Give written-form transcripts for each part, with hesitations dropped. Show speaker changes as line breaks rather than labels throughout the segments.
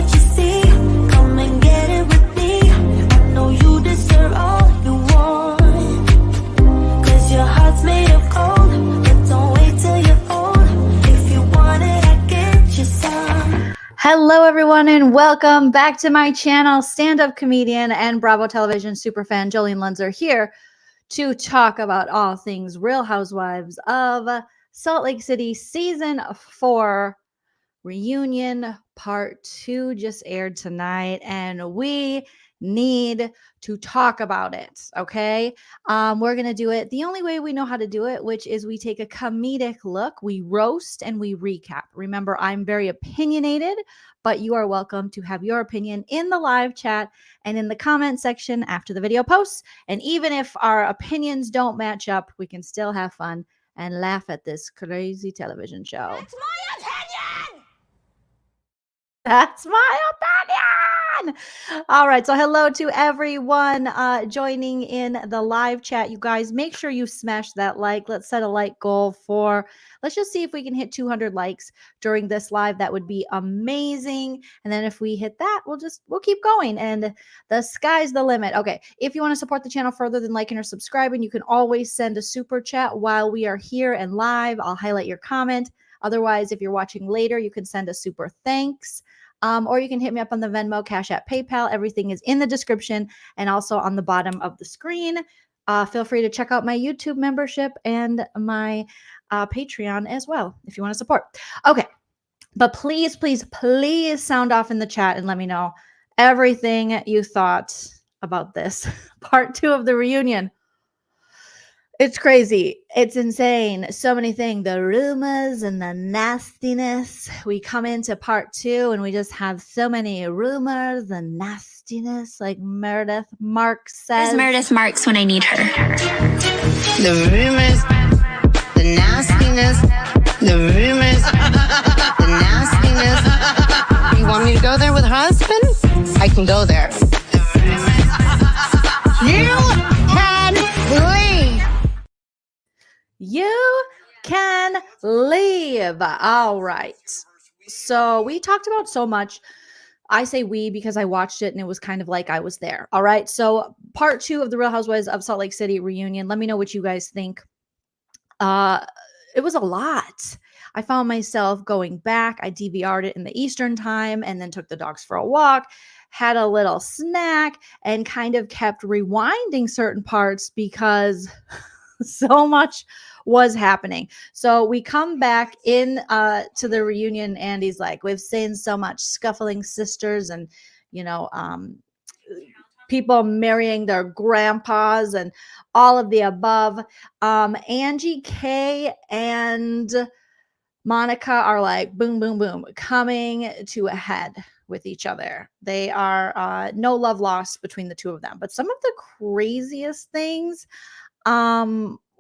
what you see. Come and get it with me. I know you deserve all you want. 'Cause your heart's made of gold. But don't wait till you're old. If you want it, I get you some.
Hello, everyone, and welcome back to my channel. Stand-up comedian and Bravo Television superfan Joleen Lunzer here to talk about all things Real Housewives of Salt Lake City Season 4 Reunion Part 2 just aired tonight, and we need to talk about it, okay? We're going to do it the only way we know how to do it, which is we take a comedic look, we roast, and we recap. Remember, I'm very opinionated, but you are welcome to have your opinion in the live chat and in the comment section after the video posts. And even if our opinions don't match up, we can still have fun and laugh at this crazy television show.
That's my opinion!
That's my opinion. All right. So hello to everyone joining in the live chat. You guys, make sure you smash that like. Let's set a like goal for, let's just see if we can hit 200 likes during this live. That would be amazing. And then if we hit that, we'll keep going. And the sky's the limit. Okay. If you want to support the channel further than liking or subscribing, you can always send a super chat while we are here and live. I'll highlight your comment. Otherwise, if you're watching later, you can send a super thanks. Or you can hit me up on the Venmo, Cash App, PayPal. Everything is in the description and also on the bottom of the screen. Feel free to check out my YouTube membership and my Patreon as well if you want to support. Okay. But please, please, please sound off in the chat and let me know everything you thought about this part 2 of the reunion. It's crazy. It's insane. So many things. The rumors and the nastiness. We come into part 2 and we just have so many rumors and nastiness, like Meredith Marks says.
Where's Meredith Marks when I need her?
The rumors, the nastiness, the rumors, the nastiness. You want me to go there with her husband? I can go there. You can leave.
You can leave. All right. So we talked about so much. I say we because I watched it and it was kind of like I was there. All right. So part 2 of the Real Housewives of Salt Lake City reunion. Let me know what you guys think. It was a lot. I found myself going back. I DVR'd it in the Eastern time and then took the dogs for a walk, had a little snack, and kind of kept rewinding certain parts because so much was happening. So we come back in to the reunion. Andy's like, we've seen so much scuffling sisters and, you know, people marrying their grandpas and all of the above. Angie K and Monica are like, boom, boom, boom, coming to a head with each other. They are no love lost between the two of them. But some of the craziest things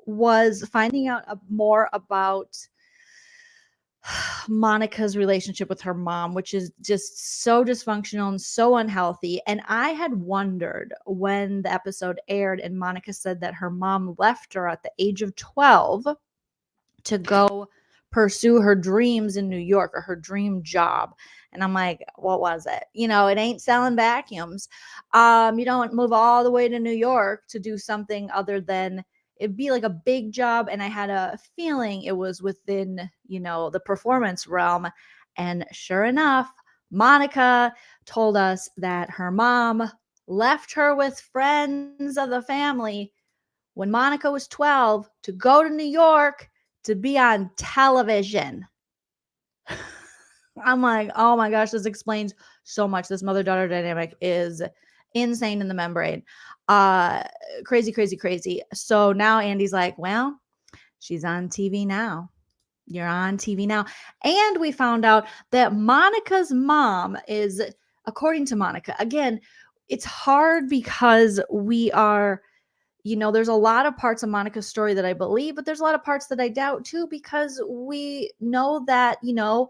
was finding out more about Monica's relationship with her mom, which is just so dysfunctional and so unhealthy. And I had wondered when the episode aired and Monica said that her mom left her at the age of 12 to go pursue her dreams in New York or her dream job. And I'm like, what was it? You know, it ain't selling vacuums. You don't move all the way to New York to do something other than it'd be like a big job. And I had a feeling it was within, you know, the performance realm. And sure enough, Monica told us that her mom left her with friends of the family when Monica was 12 to go to New York to be on television. I'm like, oh my gosh, this explains so much. This mother-daughter dynamic is insane in the membrane. Crazy, crazy, crazy. So now Andy's like, well, she's on TV now. You're on TV now. And we found out that Monica's mom is, according to Monica, again, it's hard because we are, you know, there's a lot of parts of Monica's story that I believe, but there's a lot of parts that I doubt too, because we know that, you know,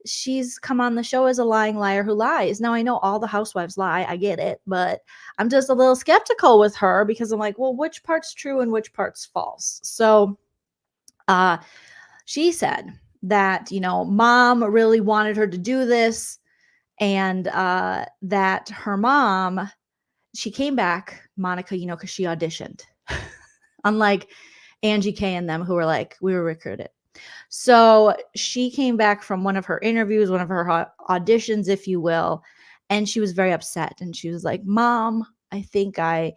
she's come on the show as a lying liar who lies. Now, I know all the housewives lie. I get it, but I'm just a little skeptical with her because I'm like, well, which part's true and which part's false? So she said that, you know, mom really wanted her to do this and that her mom, she came back, Monica, you know, because she auditioned, unlike Angie K and them who were like, we were recruited. So she came back from one of her interviews, one of her auditions, if you will, and she was very upset. And she was like, Mom, I think I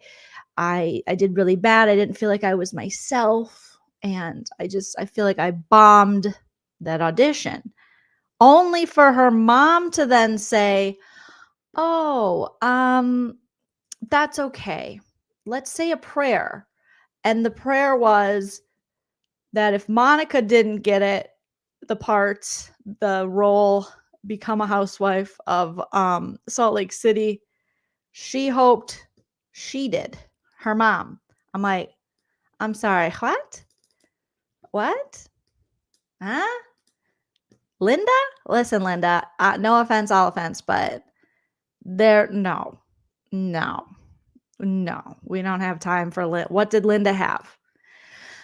did really bad. I didn't feel like I was myself. And I feel like I bombed that audition. Only for her mom to then say, oh, that's okay. Let's say a prayer. And the prayer was that if Monica didn't get it, the role, become a housewife of Salt Lake City, she hoped she did. Her mom. I'm like, I'm sorry, what? What? Huh? Linda? Listen, Linda, no offense, all offense, but no, we don't have time for what did Linda have?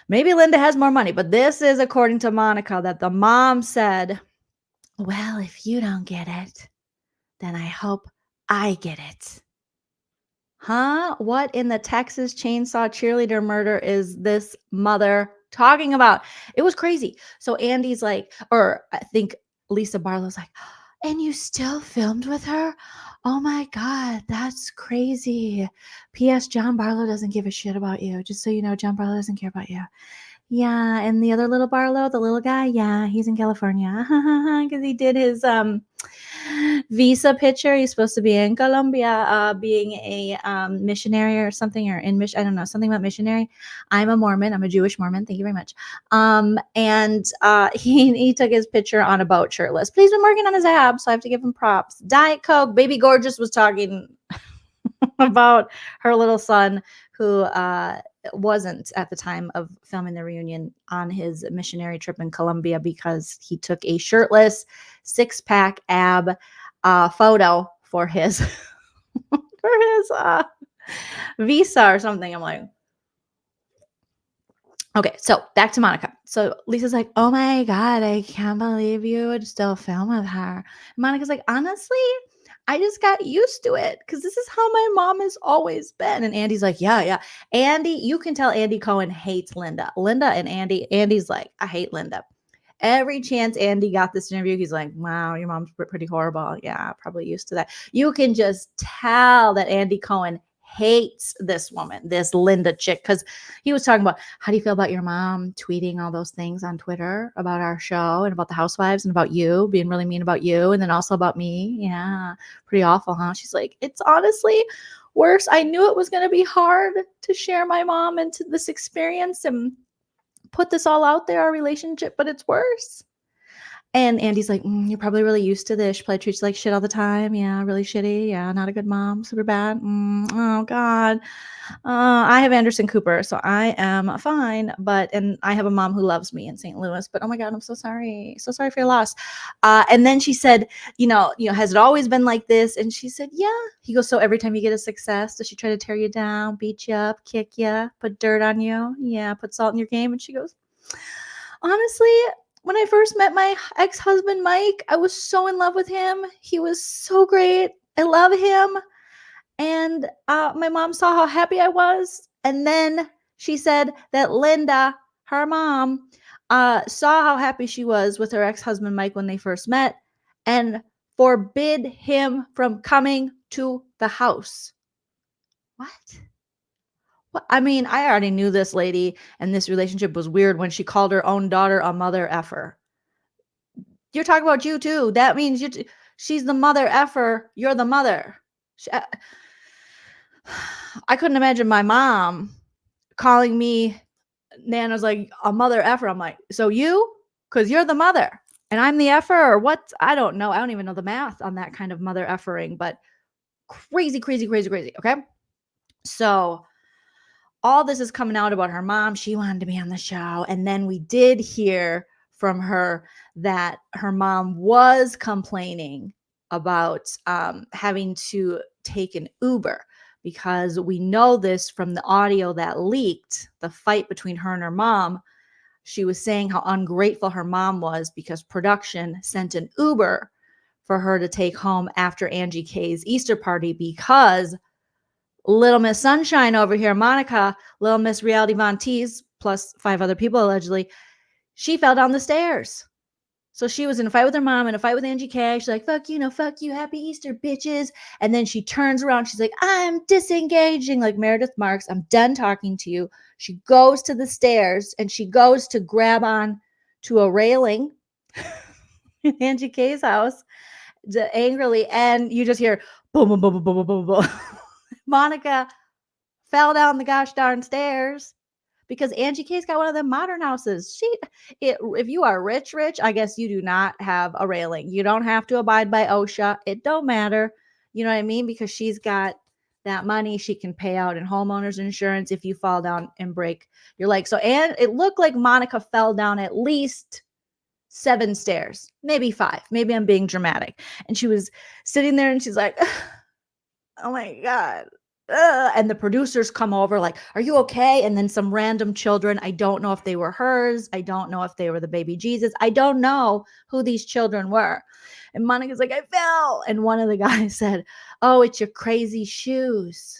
Maybe Linda has more money, but this is according to Monica that the mom said, well, if you don't get it, then I hope I get it. Huh? What in the Texas Chainsaw Cheerleader murder is this mother talking about? It was crazy. So Andy's like, or I think Lisa Barlow's like, and you still filmed with her? Oh my God, that's crazy. P.S. John Barlow doesn't give a shit about you. Just so you know, John Barlow doesn't care about you. Yeah, and the other little Barlow, the little guy, yeah, he's in California because he did his visa picture. He's supposed to be in Colombia, being a missionary or something, or in mission. I don't know, something about missionary. I'm a Mormon. I'm a Jewish Mormon. Thank you very much. And he took his picture on a boat shirtless. But he's been working on his abs, so I have to give him props. Diet Coke. Baby Gorgeous was talking about her little son who wasn't at the time of filming the reunion on his missionary trip in Colombia because he took a shirtless 6-pack ab photo for his visa or something. I'm like, okay, so back to Monica. So Lisa's like, oh my God, I can't believe you would still film with her. And Monica's like, honestly, I just got used to it because this is how my mom has always been. And Andy's like, yeah. Andy, you can tell Andy Cohen hates Linda. Linda and Andy's like, I hate Linda. Every chance Andy got this interview, he's like, wow, your mom's pretty horrible. Yeah, probably used to that. You can just tell that Andy Cohen hates this woman, this Linda chick, because he was talking about, how do you feel about your mom tweeting all those things on Twitter about our show and about the Housewives and about you, being really mean about you, and then also about me? Yeah, pretty awful, huh? She's like, it's honestly worse. I knew it was going to be hard to share my mom into this experience and put this all out there, our relationship, but it's worse. And Andy's like, you're probably really used to this. She probably treats you like shit all the time. Yeah, really shitty. Yeah, not a good mom. Super bad. Oh, God. I have Anderson Cooper, so I am fine. And I have a mom who loves me in St. Louis. But oh my God, I'm so sorry. So sorry for your loss. And then she said, you know, has it always been like this? And she said, yeah. He goes, so every time you get a success, does she try to tear you down, beat you up, kick you, put dirt on you? Yeah, put salt in your game. And she goes, honestly, when I first met my ex-husband, Mike, I was so in love with him. He was so great. I love him. And my mom saw how happy I was. And then she said that Linda, her mom, saw how happy she was with her ex-husband, Mike, when they first met and forbid him from coming to the house. What? I mean, I already knew this lady and this relationship was weird when she called her own daughter a mother effer. You're talking about you too. That means she's the mother effer. You're the mother. I couldn't imagine my mom calling me, Nana's like, a mother effer. I'm like, so you? Because you're the mother and I'm the effer, or what? I don't know. I don't even know the math on that kind of mother effering, but crazy. Okay. So all this is coming out about her mom. She wanted to be on the show. And then we did hear from her that her mom was complaining about having to take an Uber, because we know this from the audio that leaked, the fight between her and her mom. She was saying how ungrateful her mom was because production sent an Uber for her to take home after Angie K's Easter party because Little Miss Sunshine over here, Monica, Little Miss Reality Von Teese, plus 5 other people allegedly, she fell down the stairs. So she was in a fight with her mom and a fight with Angie K. She's like, fuck you, no, fuck you, happy Easter, bitches. And then she turns around. She's like, I'm disengaging, like Meredith Marks. I'm done talking to you. She goes to the stairs and she goes to grab on to a railing in Angie K's house angrily. And you just hear boom, boom, boom, boom, boom, boom, boom. Monica fell down the gosh darn stairs. Because Angie K's got one of them modern houses. If you are rich, I guess you do not have a railing. You don't have to abide by OSHA. It don't matter. You know what I mean? Because she's got that money she can pay out in homeowners insurance if you fall down and break your leg. So, and it looked like Monica fell down at least 7 stairs, maybe 5. Maybe I'm being dramatic. And she was sitting there and she's like, oh my God. And the producers come over like, are you okay? And then some random children. I don't know if they were hers. I don't know if they were the baby Jesus. I don't know who these children were. And Monica's like, I fell. And one of the guys said, oh, it's your crazy shoes.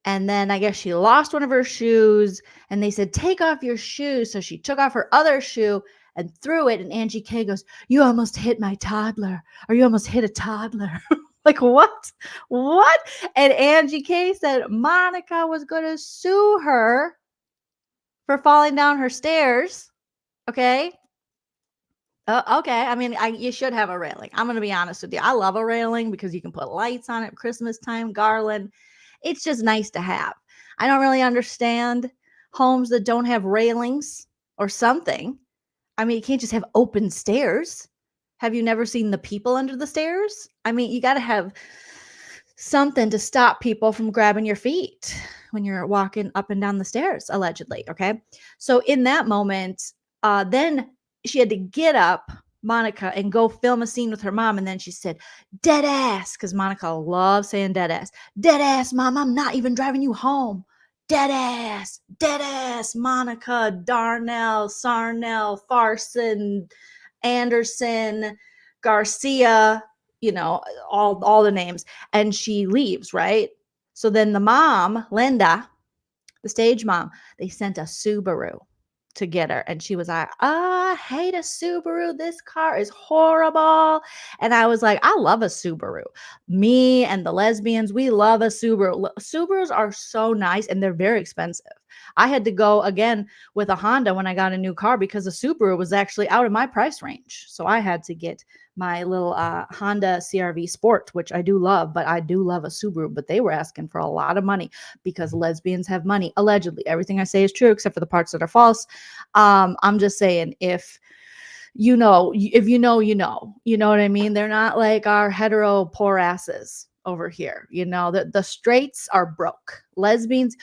And then I guess she lost one of her shoes. And they said, take off your shoes. So she took off her other shoe and threw it. And Angie K goes, you almost hit my toddler. Or you almost hit a toddler. Like, what? What? And Angie K said Monica was going to sue her for falling down her stairs. Okay. Okay. I mean, you should have a railing. I'm going to be honest with you. I love a railing because you can put lights on it, Christmas time, garland. It's just nice to have. I don't really understand homes that don't have railings or something. I mean, you can't just have open stairs. Have you never seen the people under the stairs? I mean, you got to have something to stop people from grabbing your feet when you're walking up and down the stairs, allegedly. Okay. So in that moment, then she had to get up, Monica, and go film a scene with her mom. And then she said, dead ass, because Monica loves saying dead ass. Dead ass, mom, I'm not even driving you home. Dead ass, Monica, Darnell, Sarnell, Farson, Anderson, Garcia, you know, all the names. And she leaves, right? So then the mom, Linda, the stage mom, they sent a Subaru to get her. And she was like, I hate a Subaru. This car is horrible. And I was like, I love a Subaru. Me and the lesbians, we love a Subaru. Subarus are so nice and they're very expensive. I had to go again with a Honda when I got a new car because the Subaru was actually out of my price range. So I had to get my little Honda CRV Sport, which I do love, but I do love a Subaru. But they were asking for a lot of money because lesbians have money. Allegedly, everything I say is true except for the parts that are false. I'm just saying, if you know, you know what I mean? They're not like our hetero poor asses over here. You know, the straights are broke. Lesbians,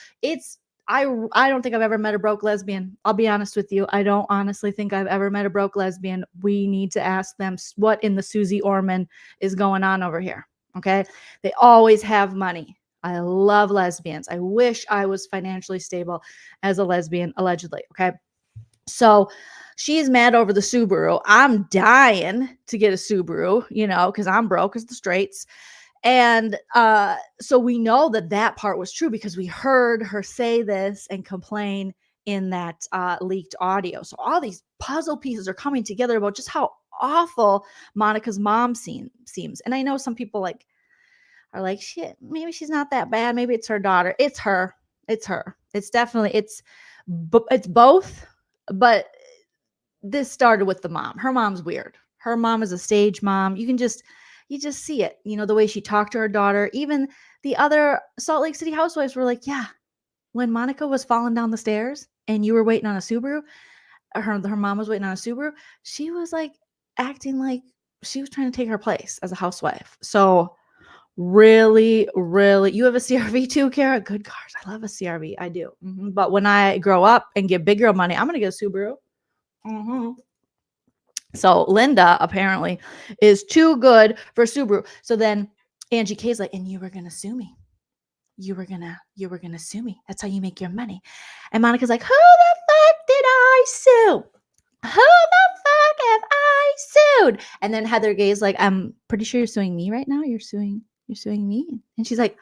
I don't think I've ever met a broke lesbian. I'll be honest with you. I don't honestly think I've ever met a broke lesbian. We need to ask them what in the Susie Orman is going on over here. Okay. They always have money. I love lesbians. I wish I was financially stable as a lesbian, allegedly. Okay. So she's mad over the Subaru. I'm dying to get a Subaru, you know, because I'm broke as the straights. And so we know that part was true because we heard her say this and complain in that leaked audio. So all these puzzle pieces are coming together about just how awful Monica's mom seems. And I know some people are like, shit, maybe she's not that bad. Maybe it's her daughter. It's her. It's definitely, it's both. But this started with the mom. Her mom's weird. Her mom is a stage mom. You just see it, you know, the way she talked to her daughter. Even the other Salt Lake City housewives were like, yeah, when Monica was falling down the stairs and you were waiting on a Subaru, her mom was waiting on a Subaru, she was like acting like she was trying to take her place as a housewife. So really, you have a CRV too, Kara? Good cars. I love a CRV. I do. Mm-hmm. But when I grow up and get big girl money, I'm going to get a Subaru. Mm-hmm. So Linda apparently is too good for Subaru. So then Angie K's like, and you were going to sue me. You were going to sue me. That's how you make your money. And Monica's like, who the fuck did I sue? Who the fuck have I sued. And then Heather Gay's like, I'm pretty sure you're suing me right now. You're suing me. And she's like,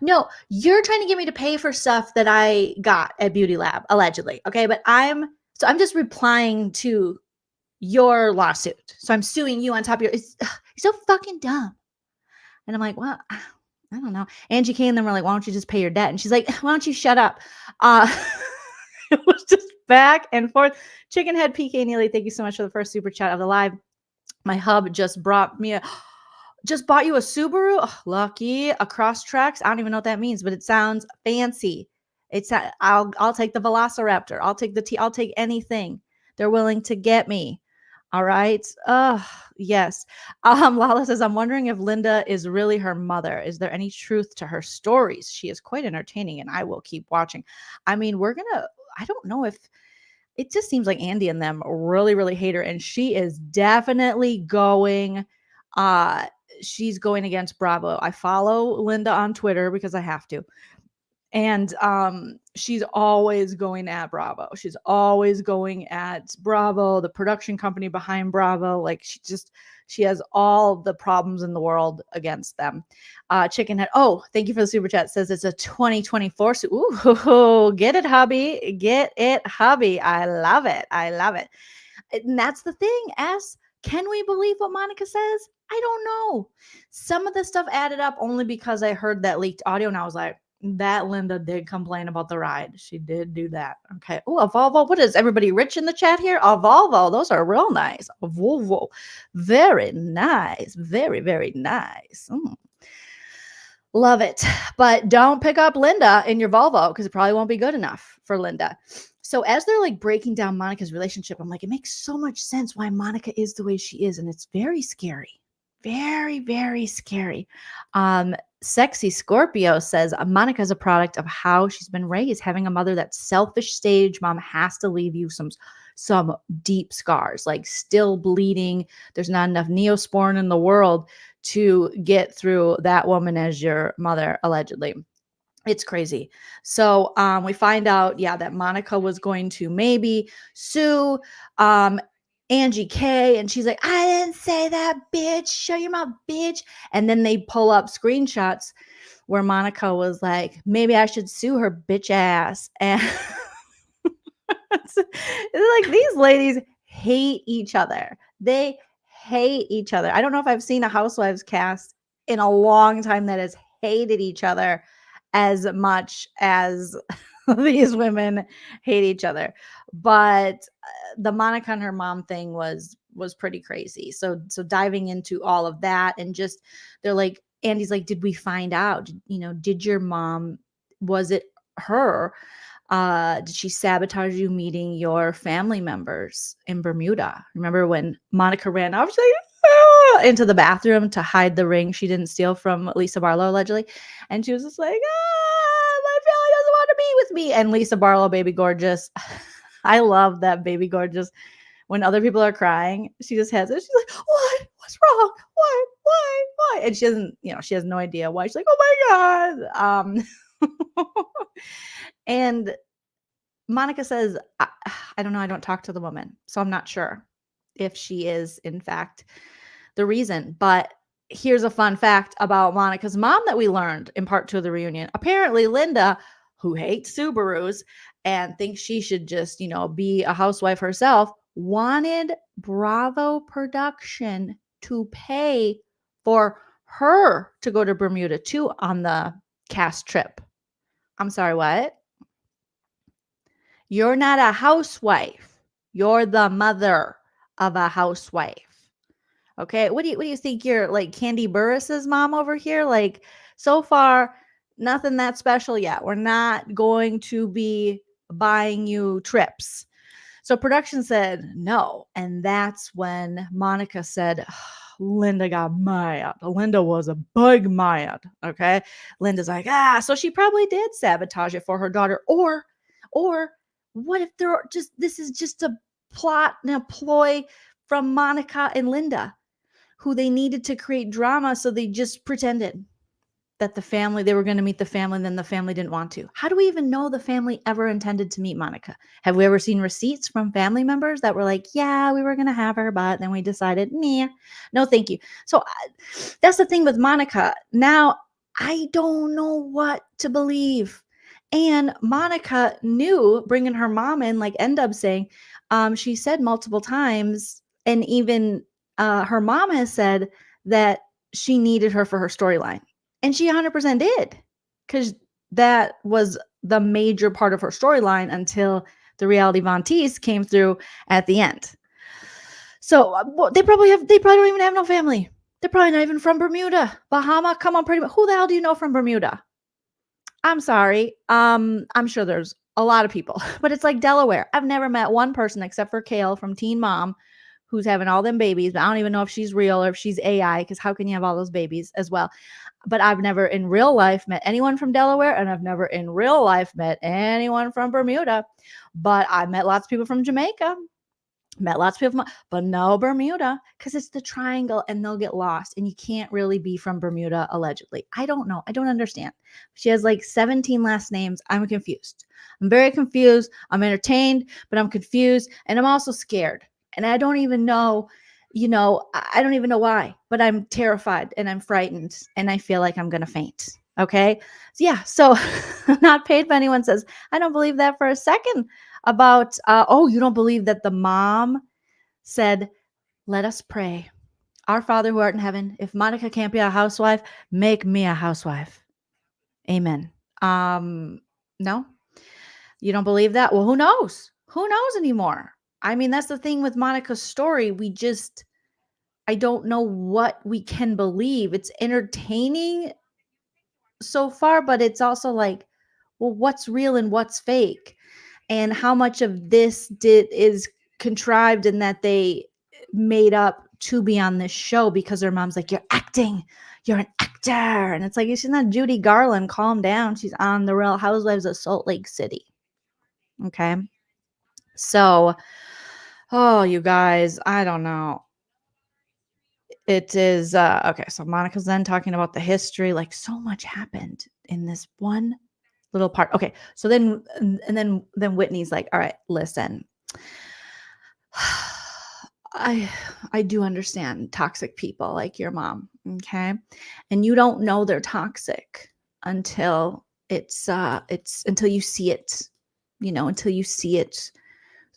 no, you're trying to get me to pay for stuff that I got at Beauty Lab, allegedly. Okay. But I'm just replying to your lawsuit. So I'm suing you on top of your, you're so fucking dumb. And I'm like, well, I don't know. Angie K and them were like, why don't you just pay your debt? And she's like, why don't you shut up? It was just back and forth. Chickenhead PK Neely, thank you so much for the first super chat of the live. My hub just bought you a Subaru. Oh, lucky. A Crosstrax. I don't even know what that means, but it sounds fancy. I'll take the Velociraptor. I'll take anything. They're willing to get me. All right. Yes. Lala says, I'm wondering if Linda is really her mother. Is there any truth to her stories? She is quite entertaining and I will keep watching. I mean, I don't know if it just seems like Andy and them really, really hate her. And she is definitely going, she's going against Bravo. I follow Linda on Twitter because I have to. And she's always going at Bravo. She's always going at Bravo, the production company behind Bravo. Like she has all the problems in the world against them. Chickenhead. Oh, thank you for the super chat. Says it's a 2024. Ooh, get it, hubby. Get it, hubby. I love it. I love it. And that's the thing. Can we believe what Monica says? I don't know. Some of the stuff added up only because I heard that leaked audio and I was like, that Linda did complain about the ride. She did do that. Okay. Oh, a Volvo. What is everybody rich in the chat here? A Volvo. Those are real nice. A Volvo. Very nice. Very, very nice. Love it. But don't pick up Linda in your Volvo because it probably won't be good enough for Linda. So as they're like breaking down Monica's relationship, I'm like, it makes so much sense why Monica is the way she is. And it's very scary. Very, very scary. Sexy Scorpio says Monica is a product of how she's been raised. Having a mother that's selfish stage mom has to leave you some deep scars, like still bleeding. There's not enough Neosporin in the world to get through that woman as your mother, allegedly. It's crazy. So we find out, that Monica was going to maybe sue Angie K, and she's like, I didn't say that, bitch. Show your mouth, bitch. And then they pull up screenshots where Monica was like, maybe I should sue her bitch ass. And it's like these ladies hate each other. They hate each other. I don't know if I've seen a Housewives cast in a long time that has hated each other as much as these women hate each other. But the Monica and her mom thing was pretty crazy. So diving into all of that and just, they're like, Andy's like, did we find out, did your mom, was it her? Did she sabotage you meeting your family members in Bermuda? Remember when Monica ran off, she's like, into the bathroom to hide the ring she didn't steal from Lisa Barlow, allegedly. And she was just like, my family doesn't want to be with me. And Lisa Barlow, baby gorgeous. I love that baby gorgeous. When other people are crying, she just has it. She's like, what? What's wrong? Why? And she doesn't, she has no idea why. She's like, oh my God. And Monica says, I don't know. I don't talk to the woman. So I'm not sure if she is, in fact, the reason. But here's a fun fact about Monica's mom that we learned in part 2 of the reunion. Apparently, Linda, who hates Subarus and thinks she should just, be a housewife herself, wanted Bravo production to pay for her to go to Bermuda too on the cast trip. I'm sorry, what? You're not a housewife. You're the mother of a housewife. Okay. What do you think you're like Candy Burris's mom over here? Like, so far, nothing that special yet. We're not going to be buying you trips. So production said no. And that's when Monica said, Linda got mad. Linda was a big mad. Okay. Linda's like, so she probably did sabotage it for her daughter. Or what if this is just a plot and a ploy from Monica and Linda, who they needed to create drama. So they just pretended. that they were going to meet the family, and then the family didn't want to. How do we even know the family ever intended to meet Monica? Have we ever seen receipts from family members that were like, yeah, we were going to have her, but then we decided, nah, no, thank you. So that's the thing with Monica. Now, I don't know what to believe. And Monica knew, bringing her mom in, like Endub saying, she said multiple times, and even her mom has said that she needed her for her storyline. And she 100% did, because that was the major part of her storyline until the reality Von Teese came through at the end. So they probably don't even have no family. They're probably not even from Bermuda, Bahama. Come on, pretty much. Who the hell do you know from Bermuda? I'm sorry. I'm sure there's a lot of people, but it's like Delaware. I've never met one person except for Kale from Teen Mom, who's having all them babies, but I don't even know if she's real or if she's AI, because how can you have all those babies as well? But I've never in real life met anyone from Delaware, and I've never in real life met anyone from Bermuda. But I met lots of people from Jamaica, met lots of people from, but no Bermuda, because it's the triangle and they'll get lost, and you can't really be from Bermuda allegedly. I don't know. I don't understand. She has like 17 last names. I'm confused. I'm very confused. I'm entertained, but I'm confused, and I'm also scared. And I don't even know, I don't even know why, but I'm terrified and I'm frightened and I feel like I'm going to faint. Okay. So yeah. So not paid, but anyone says, I don't believe that for a second about, you don't believe that the mom said, let us pray. Our Father who art in heaven, if Monica can't be a housewife, make me a housewife. Amen. No, you don't believe that? Well, who knows? Who knows anymore? I mean, that's the thing with Monica's story. I don't know what we can believe. It's entertaining so far, but it's also like, well, what's real and what's fake? And how much of this is contrived and that they made up to be on this show because their mom's like, you're acting, you're an actor. And it's like, she's not Judy Garland. Calm down. She's on the Real Housewives of Salt Lake City. Okay. So, you guys, I don't know. It is okay. So Monica's then talking about the history, like so much happened in this one little part. Okay, so then Whitney's like, all right, listen, I do understand toxic people like your mom, okay, and you don't know they're toxic until it's until you see it, until you see it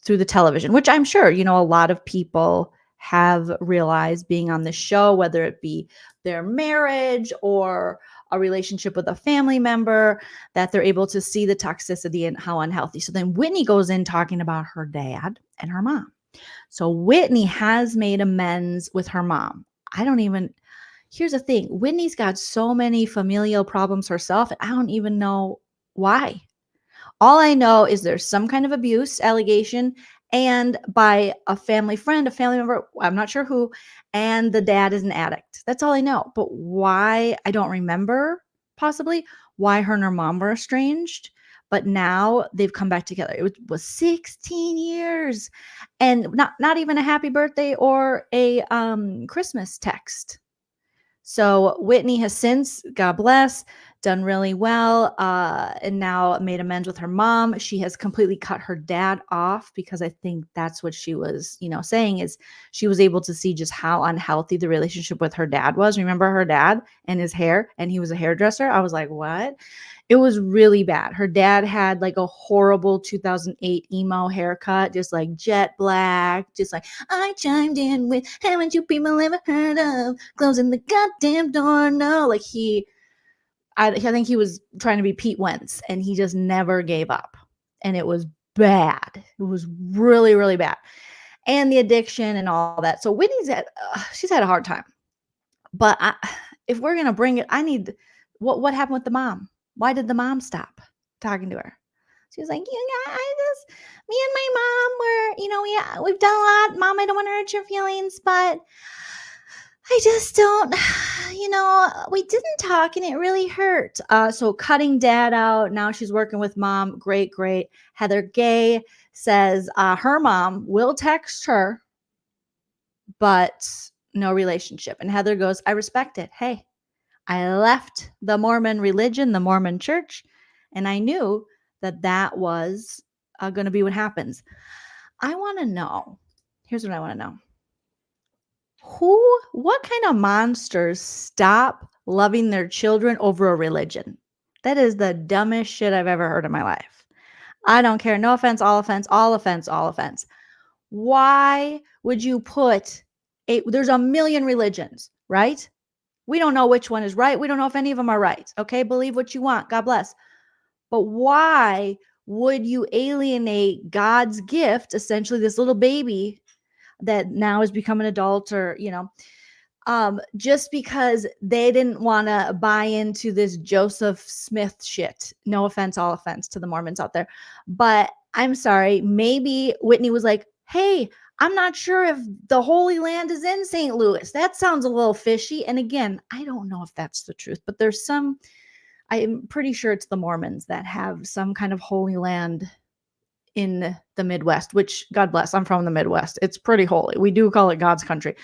through the television, which I'm sure a lot of people have realized being on the show, whether it be their marriage or a relationship with a family member, that they're able to see the toxicity and how unhealthy. So then Whitney goes in talking about her dad and her mom. So Whitney has made amends with her mom. Here's the thing. Whitney's got so many familial problems herself, and I don't even know why. All I know is there's some kind of abuse allegation, and by a family friend, a family member, I'm not sure who, and the dad is an addict. That's all I know. But why, I don't remember possibly why her and her mom were estranged, but now they've come back together. It was 16 years and not even a happy birthday or a Christmas text. So Whitney has since, God bless, done really well, and now made amends with her mom. She has completely cut her dad off, because I think that's what she was, saying, is she was able to see just how unhealthy the relationship with her dad was. Remember her dad and his hair, and he was a hairdresser? I was like, what? It was really bad. Her dad had like a horrible 2008 emo haircut, just like jet black, just like, I chimed in with, haven't you people ever heard of closing the goddamn door? No, like I think he was trying to be Pete Wentz, and he just never gave up. And it was bad. It was really, really bad. And the addiction and all that. So Whitney's she's had a hard time. But if we're going to bring it, I need, what happened with the mom? Why did the mom stop talking to her? She was like, me and my mom were, we've done a lot. Mom, I don't want to hurt your feelings, but I just don't, we didn't talk and it really hurt. So cutting dad out. Now she's working with mom. Great. Heather Gay says her mom will text her, but no relationship. And Heather goes, I respect it. Hey, I left the Mormon religion, the Mormon church, and I knew that that was going to be what happens. I want to know. Here's what I want to know. What kind of monsters stop loving their children over a religion? That is the dumbest shit I've ever heard in my life. I don't care. No offense, all offense, all offense, all offense. Why would you put there's a million religions, right? We don't know which one is right. We don't know if any of them are right. Okay. Believe what you want. God bless. But why would you alienate God's gift, essentially this little baby that now has become an adult, or, just because they didn't want to buy into this Joseph Smith shit? No offense, all offense to the Mormons out there. But I'm sorry, maybe Whitney was like, hey, I'm not sure if the Holy Land is in St. Louis. That sounds a little fishy. And again, I don't know if that's the truth, but I'm pretty sure it's the Mormons that have some kind of Holy Land in the Midwest, which God bless, I'm from the Midwest. It's pretty holy. We do call it God's country.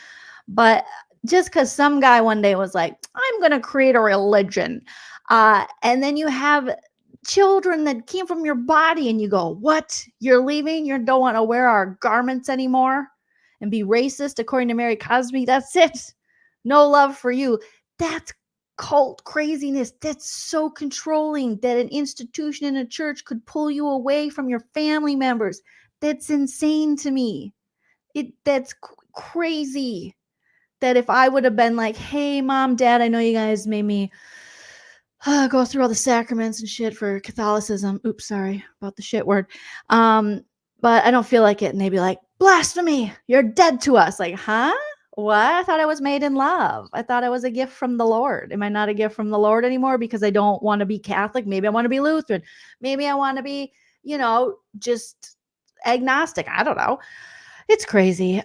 But just because some guy one day was like, I'm going to create a religion. And then you have children that came from your body and you go, what? You're leaving? You don't want to wear our garments anymore and be racist according to Mary Cosby? That's it. No love for you. That's cult craziness. That's so controlling that an institution in a church could pull you away from your family members. That's insane to me. That's crazy. That if I would have been like, hey, mom, dad, I know you guys made me go through all the sacraments and shit for Catholicism. Oops, sorry about the shit word. But I don't feel like it. And they'd be like, blasphemy, you're dead to us. Like, huh? What? I thought I was made in love. I thought I was a gift from the Lord. Am I not a gift from the Lord anymore because I don't want to be Catholic? Maybe I want to be Lutheran. Maybe I want to be, just agnostic. I don't know. It's crazy.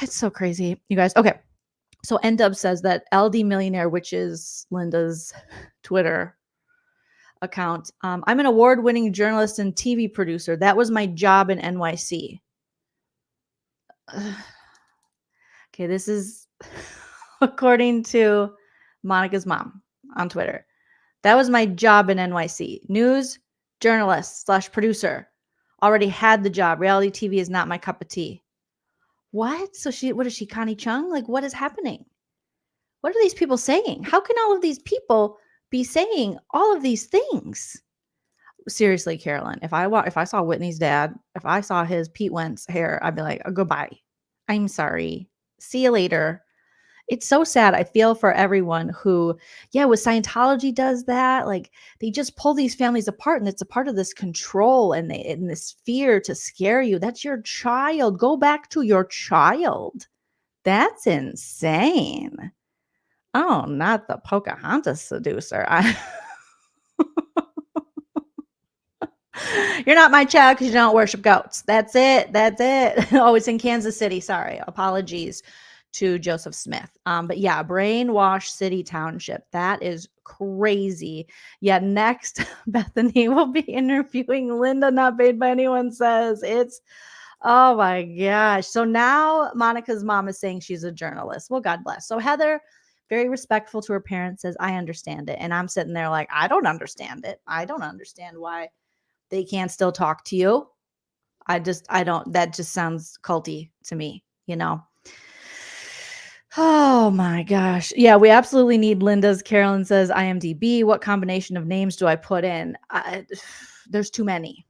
It's so crazy, you guys. Okay. So NDub says that LD Millionaire, which is Linda's Twitter account. I'm an award-winning journalist and TV producer. That was my job in NYC. Okay, this is according to Monica's mom on Twitter. That was my job in NYC. News journalist / producer. Already had the job. Reality TV is not my cup of tea. What? So what is she, Connie Chung? Like, what is happening? What are these people saying? How can all of these people be saying all of these things? Seriously, Carolyn, if I saw Whitney's dad, if I saw his Pete Wentz hair, I'd be like, oh, goodbye. I'm sorry. See you later. It's so sad. I feel for everyone who, with Scientology does that. Like, they just pull these families apart, and it's a part of this control and this fear to scare you. That's your child. Go back to your child. That's insane. Oh, not the Pocahontas seducer. You're not my child because you don't worship goats. That's it. Oh, it's in Kansas City. Sorry. Apologies to Joseph Smith. But yeah, Brainwash City Township. That is crazy. Yeah, next, Bethany will be interviewing Linda, not paid by anyone says. Oh my gosh. So now Monica's mom is saying she's a journalist. Well, God bless. So Heather, very respectful to her parents, says, I understand it. And I'm sitting there like, I don't understand it. I don't understand why they can't still talk to you. I don't, that just sounds culty to me, Oh my gosh. Yeah, we absolutely need Linda's. Carolyn says, IMDb. What combination of names do I put in? There's too many.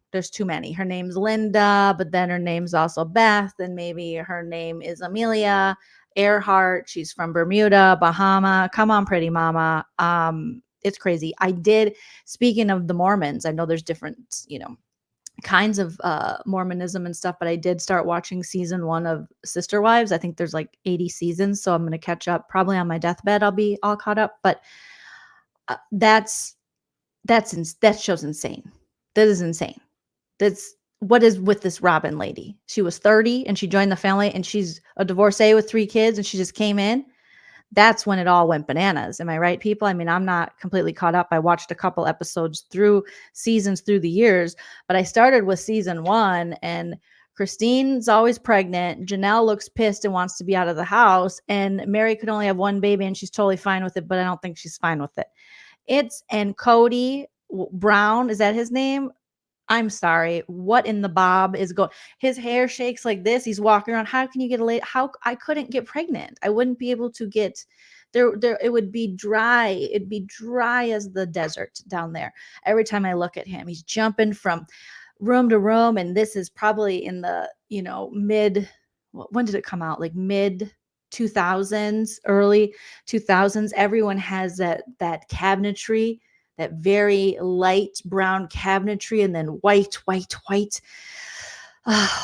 Her name's Linda, but then her name's also Beth, and maybe her name is Amelia Earhart. She's from Bermuda, Bahama. Come on, pretty mama. It's crazy. Speaking of the Mormons, I know there's different, kinds of Mormonism and stuff, but I did start watching season 1 of Sister Wives. I think there's like 80 seasons, so I'm going to catch up. Probably on my deathbed, I'll be all caught up. But that show's insane. That is insane. That's what is with this Robin lady. She was 30 and she joined the family, and she's a divorcee with 3 kids, and she just came in. That's when it all went bananas. Am I right, people? I mean, I'm not completely caught up. I watched a couple episodes through seasons through the years, but I started with season 1, and Christine's always pregnant. Janelle looks pissed and wants to be out of the house. And Mary could only have one baby and she's totally fine with it, but I don't think she's fine with it. And Cody Brown, is that his name? I'm sorry. What in the bob is going? His hair shakes like this. He's walking around. How can you get a late? How I couldn't get pregnant. I wouldn't be able to get there. It would be dry. It'd be dry as the desert down there. Every time I look at him, he's jumping from room to room. And this is probably in the, mid, when did it come out? Like mid 2000s, early 2000s. Everyone has that cabinetry, that very light brown cabinetry, and then white.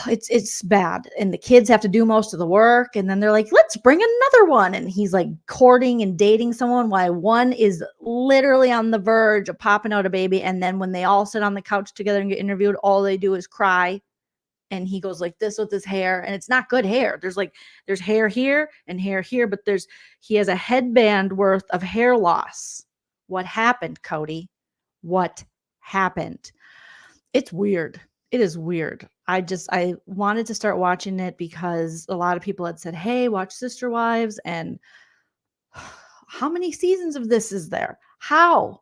It's bad. And the kids have to do most of the work. And then they're like, let's bring another one. And he's like courting and dating someone while one is literally on the verge of popping out a baby. And then when they all sit on the couch together and get interviewed, all they do is cry. And he goes like this with his hair, and it's not good hair. There's hair here and hair here, but he has a headband worth of hair loss. What happened, Cody? What happened? It's weird. It is weird. I wanted to start watching it because a lot of people had said, hey, watch Sister Wives. And how many seasons of this is there? How?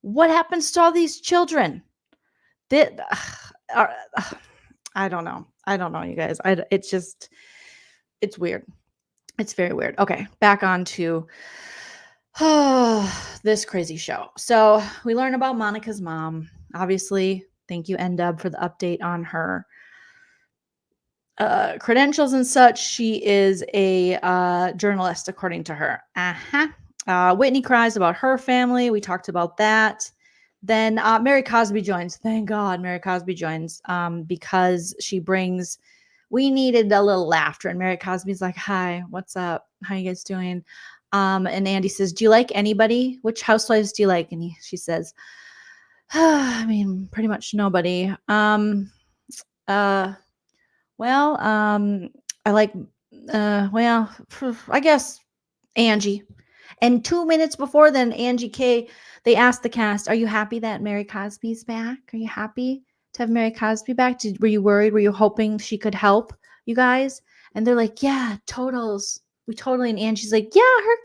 What happens to all these children? I don't know. You guys. It's weird. It's very weird. Okay, back on to this crazy show. So we learn about Monica's mom. Obviously, thank you, NDub, for the update on her credentials and such. She is a journalist, according to her. Whitney cries about her family. We talked about that. Then Mary Cosby joins. Thank God Mary Cosby joins because we needed a little laughter. And Mary Cosby's like, hi, what's up? How you guys doing? And Andy says, do you like anybody? Which housewives do you like? And she says, I mean, pretty much nobody. I like, I guess Angie. And 2 minutes before then, Angie K, they asked the cast, are you happy that Mary Cosby's back? Are you happy to have Mary Cosby back? Were you worried? Were you hoping she could help you guys? And they're like, yeah, totals. We totally. And Angie's like, yeah, her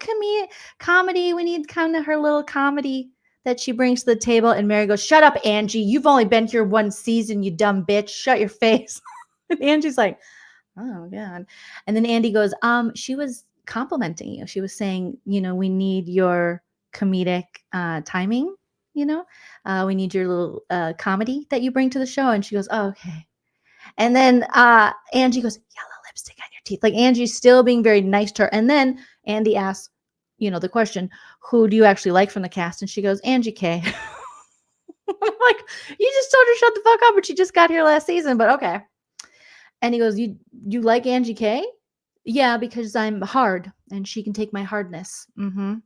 comedy. We need kind of her little comedy that she brings to the table. And Mary goes, shut up, Angie. You've only been here one season, you dumb bitch. Shut your face. And Angie's like, oh, God. And then Andy goes, she was complimenting you. She was saying, we need your comedic timing, we need your little comedy that you bring to the show. And she goes, oh, okay. And then Angie goes, yellow lipstick on your teeth. Like Angie's still being very nice to her. And then Andy asks, the question, who do you actually like from the cast? And she goes, Angie K. I'm like, you just told her shut the fuck up, but she just got here last season, but okay. And he goes, you like Angie K? Yeah, because I'm hard and she can take my hardness. When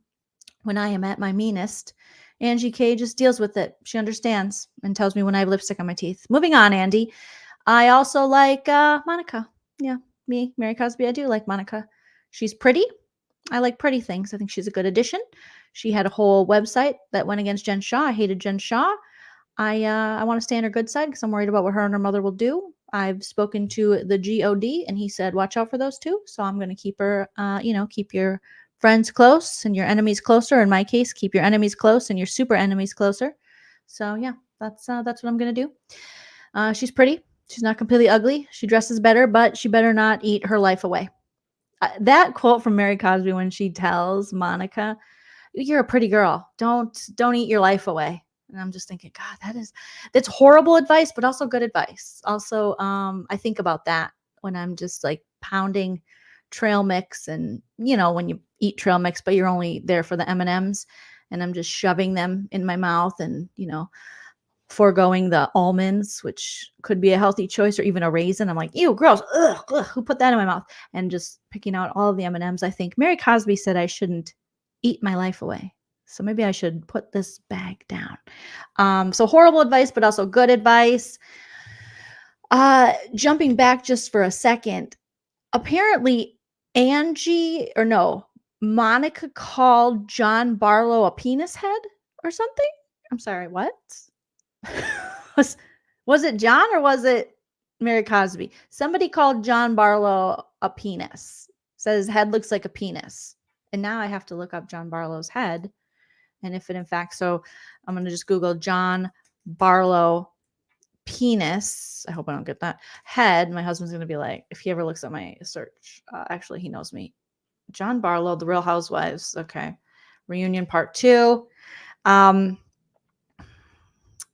I am at my meanest, Angie K just deals with it. She understands and tells me when I have lipstick on my teeth. Moving on, Andy. I also like Monica. Yeah, me, Mary Cosby. I do like Monica. She's pretty. I like pretty things. I think she's a good addition. She had a whole website that went against Jen Shaw. I hated Jen Shaw. I want to stay on her good side because I'm worried about what her and her mother will do. I've spoken to the GOD and he said, watch out for those two. So I'm going to keep her, keep your friends close and your enemies closer. In my case, keep your enemies close and your super enemies closer. So yeah, that's what I'm going to do. She's pretty. She's not completely ugly. She dresses better, but she better not eat her life away. That quote from Mary Cosby when she tells Monica, you're a pretty girl. Don't eat your life away. And I'm just thinking, God, that's horrible advice, but also good advice. Also, I think about that when I'm just like pounding trail mix and, when you eat trail mix, but you're only there for the M&Ms and I'm just shoving them in my mouth and, foregoing the almonds, which could be a healthy choice or even a raisin. I'm like, ew, gross. Ugh, who put that in my mouth? And just picking out all of the M&Ms. I think Mary Cosby said I shouldn't eat my life away. So maybe I should put this bag down. So horrible advice, but also good advice. Jumping back just for a second, apparently Monica called John Barlow a penis head or something. I'm sorry, what? Was it John or was it Mary Cosby. Somebody called John Barlow a penis. Says his head looks like a penis. And now I have to look up John Barlow's head. And if it in fact, so I'm going to just Google John Barlow penis. I hope I don't get that. Head. My husband's going to be like, if he ever looks at my search, actually, he knows me. John Barlow, The Real Housewives. Okay. Reunion Part 2.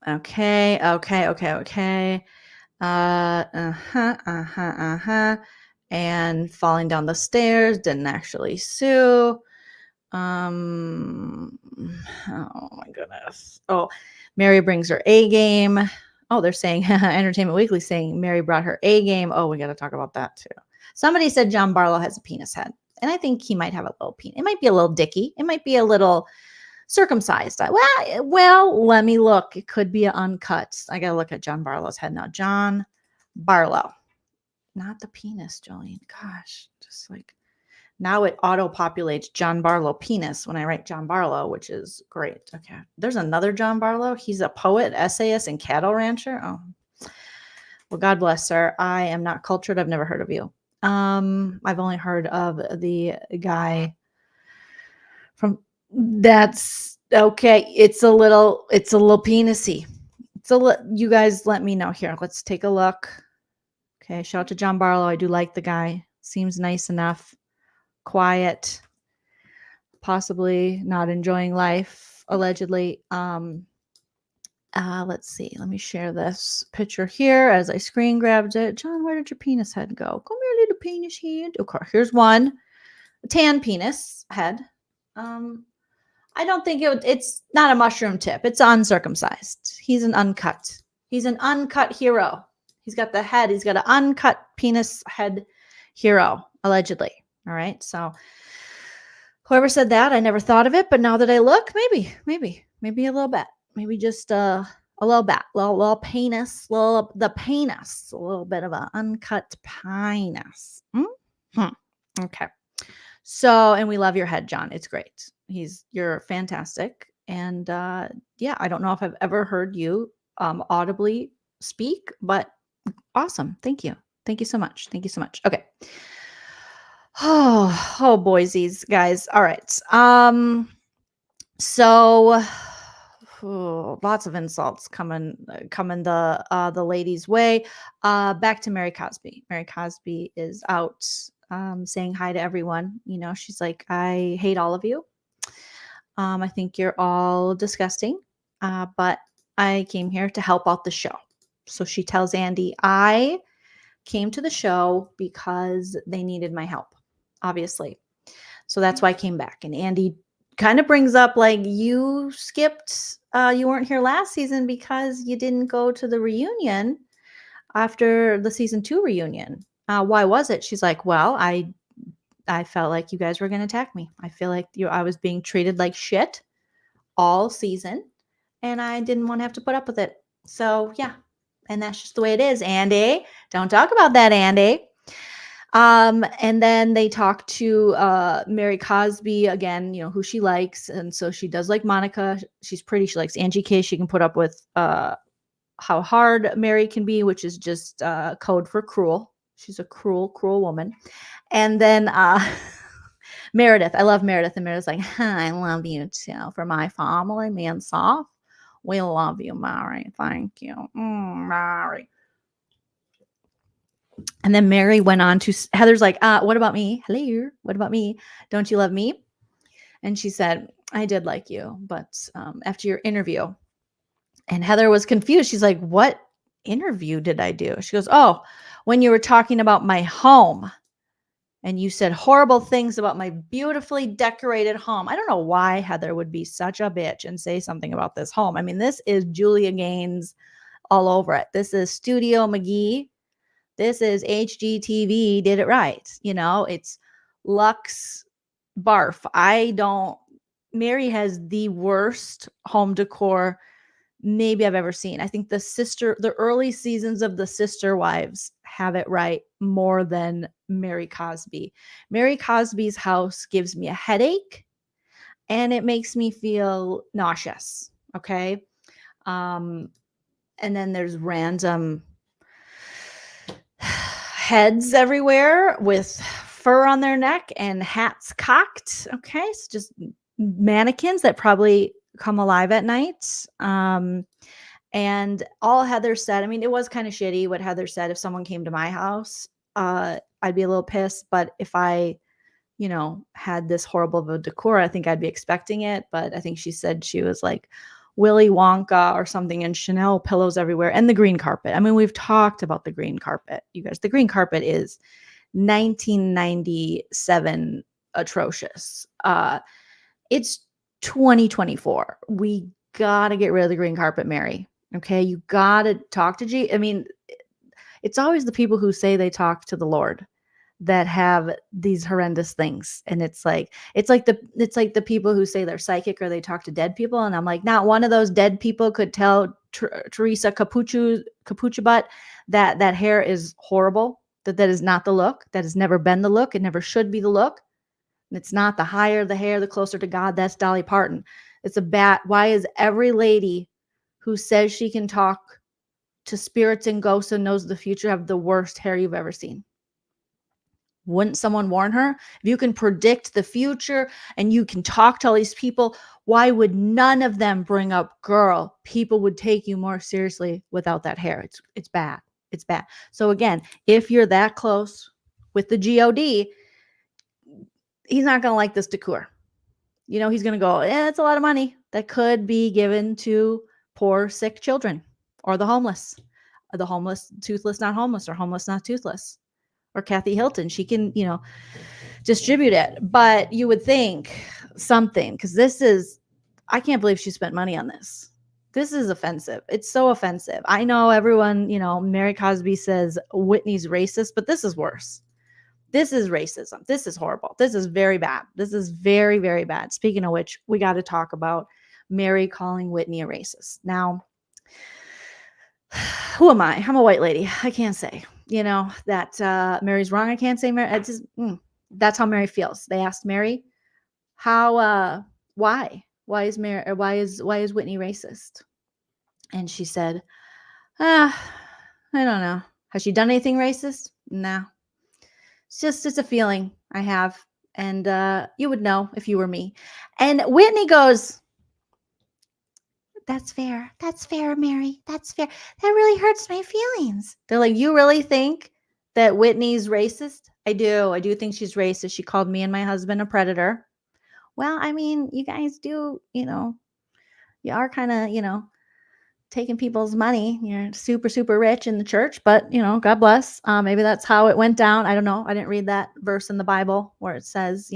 Okay. And falling down the stairs, didn't actually sue. Oh my goodness. Oh, Mary brings her A game. Oh, they're saying Entertainment Weekly saying Mary brought her A game. Oh, we got to talk about that too. Somebody said John Barlow has a penis head, and I think he might have a little penis. It might be a little dicky. It might be a little circumcised. Well, let me look. It could be an uncut. I got to look at John Barlow's head now. John Barlow, not the penis, Jolene. Gosh, just like now it auto-populates John Barlow penis when I write John Barlow, which is great. Okay. There's another John Barlow. He's a poet, essayist, and cattle rancher. Oh, well, God bless, sir. I am not cultured. I've never heard of you. I've only heard of the guy from that's okay. It's a little penisy. You guys let me know here. Let's take a look. Okay. Shout out to John Barlow. I do like the guy. Seems nice enough. Quiet, possibly not enjoying life, allegedly. Let's see. Let me share this picture here as I screen grabbed it. John, where did your penis head go? Come here, little penis head. Okay, here's one. A tan penis head. I don't think it's not a mushroom tip. It's uncircumcised. He's an uncut. He's an uncut hero. He's got the head. He's got an uncut penis head hero, allegedly. All right. So whoever said that, I never thought of it. But now that I look, maybe a little bit. Maybe just a little bit. Little penis. The penis. A little bit of an uncut penis. Okay. So, and we love your head, John. It's great. You're fantastic. And yeah, I don't know if I've ever heard you audibly speak, but awesome. Thank you. Thank you so much. Thank you so much. Okay. Oh, boysies, guys. All right. So lots of insults coming the ladies' way. Back to Mary Cosby. Mary Cosby is out saying hi to everyone. You know, she's like, I hate all of you. I think you're all disgusting. But I came here to help out the show. So she tells Andy, I came to the show because they needed my help. Obviously. So that's why I came back. And Andy kind of brings up like you skipped, you weren't here last season because you didn't go to the reunion after the season 2 reunion. Why was it? She's like, well, I felt like you guys were going to attack me. I feel like I was being treated like shit all season and I didn't want to have to put up with it. So yeah. And that's just the way it is, Andy. Don't talk about that, Andy. And then they talk to Mary Cosby again, you know, who she likes. And so she does like Monica. She's pretty. She likes Angie K. She can put up with how hard Mary can be, which is just code for cruel. She's a cruel, cruel woman. And then Meredith. I love Meredith. And Meredith's like, I love you too. For my family, me and Soph, we love you, Mary. Thank you. Mary. And then Mary went on to, Heather's like, what about me? Hello, what about me? Don't you love me? And she said, I did like you, but after your interview. And Heather was confused. She's like, what interview did I do? She goes, oh, when you were talking about my home and you said horrible things about my beautifully decorated home. I don't know why Heather would be such a bitch and say something about this home. I mean, this is Julia Gaines all over it. This is Studio McGee. This is HGTV did it right. You know, it's Lux barf. Mary has the worst home decor maybe I've ever seen. I think the early seasons of the Sister Wives have it right more than Mary Cosby. Mary Cosby's house gives me a headache and it makes me feel nauseous. Okay. And then there's random heads everywhere with fur on their neck and hats cocked. Okay, so just mannequins that probably come alive at night. And all Heather said, I mean, it was kind of shitty what Heather said. If someone came to my house, I'd be a little pissed. But if I, had this horrible of a decor, I think I'd be expecting it. But I think she said she was like Willy Wonka or something, and Chanel pillows everywhere, and the green carpet. I mean, we've talked about the green carpet, you guys. The green carpet is 1997 atrocious. It's 2024. We gotta get rid of the green carpet, Mary. Okay, you gotta talk to G. I mean, it's always the people who say they talk to the Lord that have these horrendous things, and it's like the people who say they're psychic or they talk to dead people, and I'm like, not one of those dead people could tell Teresa Capucha butt that hair is horrible, that is not the look, that has never been the look, it never should be the look. And it's not. The higher the hair, the closer to God. That's Dolly Parton. It's a bat. Why is every lady who says she can talk to spirits and ghosts and knows the future have the worst hair you've ever seen? Wouldn't someone warn her? If you can predict the future and you can talk to all these people, why would none of them bring up, girl, people would take you more seriously without that hair? It's bad. It's bad. So again, if you're that close with the GOD, he's not going to like this decor. He's going to go, it's a lot of money that could be given to poor, sick children or the homeless, toothless, not homeless, or homeless, not toothless, or Kathy Hilton. She can, distribute it. But you would think something, because I can't believe she spent money on this. This is offensive. It's so offensive. I know everyone, Mary Cosby says Whitney's racist, but this is worse. This is racism. This is horrible. This is very bad. This is very, very bad. Speaking of which, we got to talk about Mary calling Whitney a racist. Now, who am I? I'm a white lady. I can't say, that Mary's wrong. I can't say Mary. That's how Mary feels. They asked Mary, why is Mary, or why is Whitney racist? And she said, I don't know. Has she done anything racist? No. It's just a feeling I have. And you would know if you were me. And Whitney goes, that's fair. That's fair, Mary. That's fair. That really hurts my feelings. They're like, you really think that Whitney's racist? I do. I do think she's racist. She called me and my husband a predator. Well, I mean, you guys do, you are kind of, taking people's money. You're super, super rich in the church, but God bless. Maybe that's how it went down. I don't know. I didn't read that verse in the Bible where it says,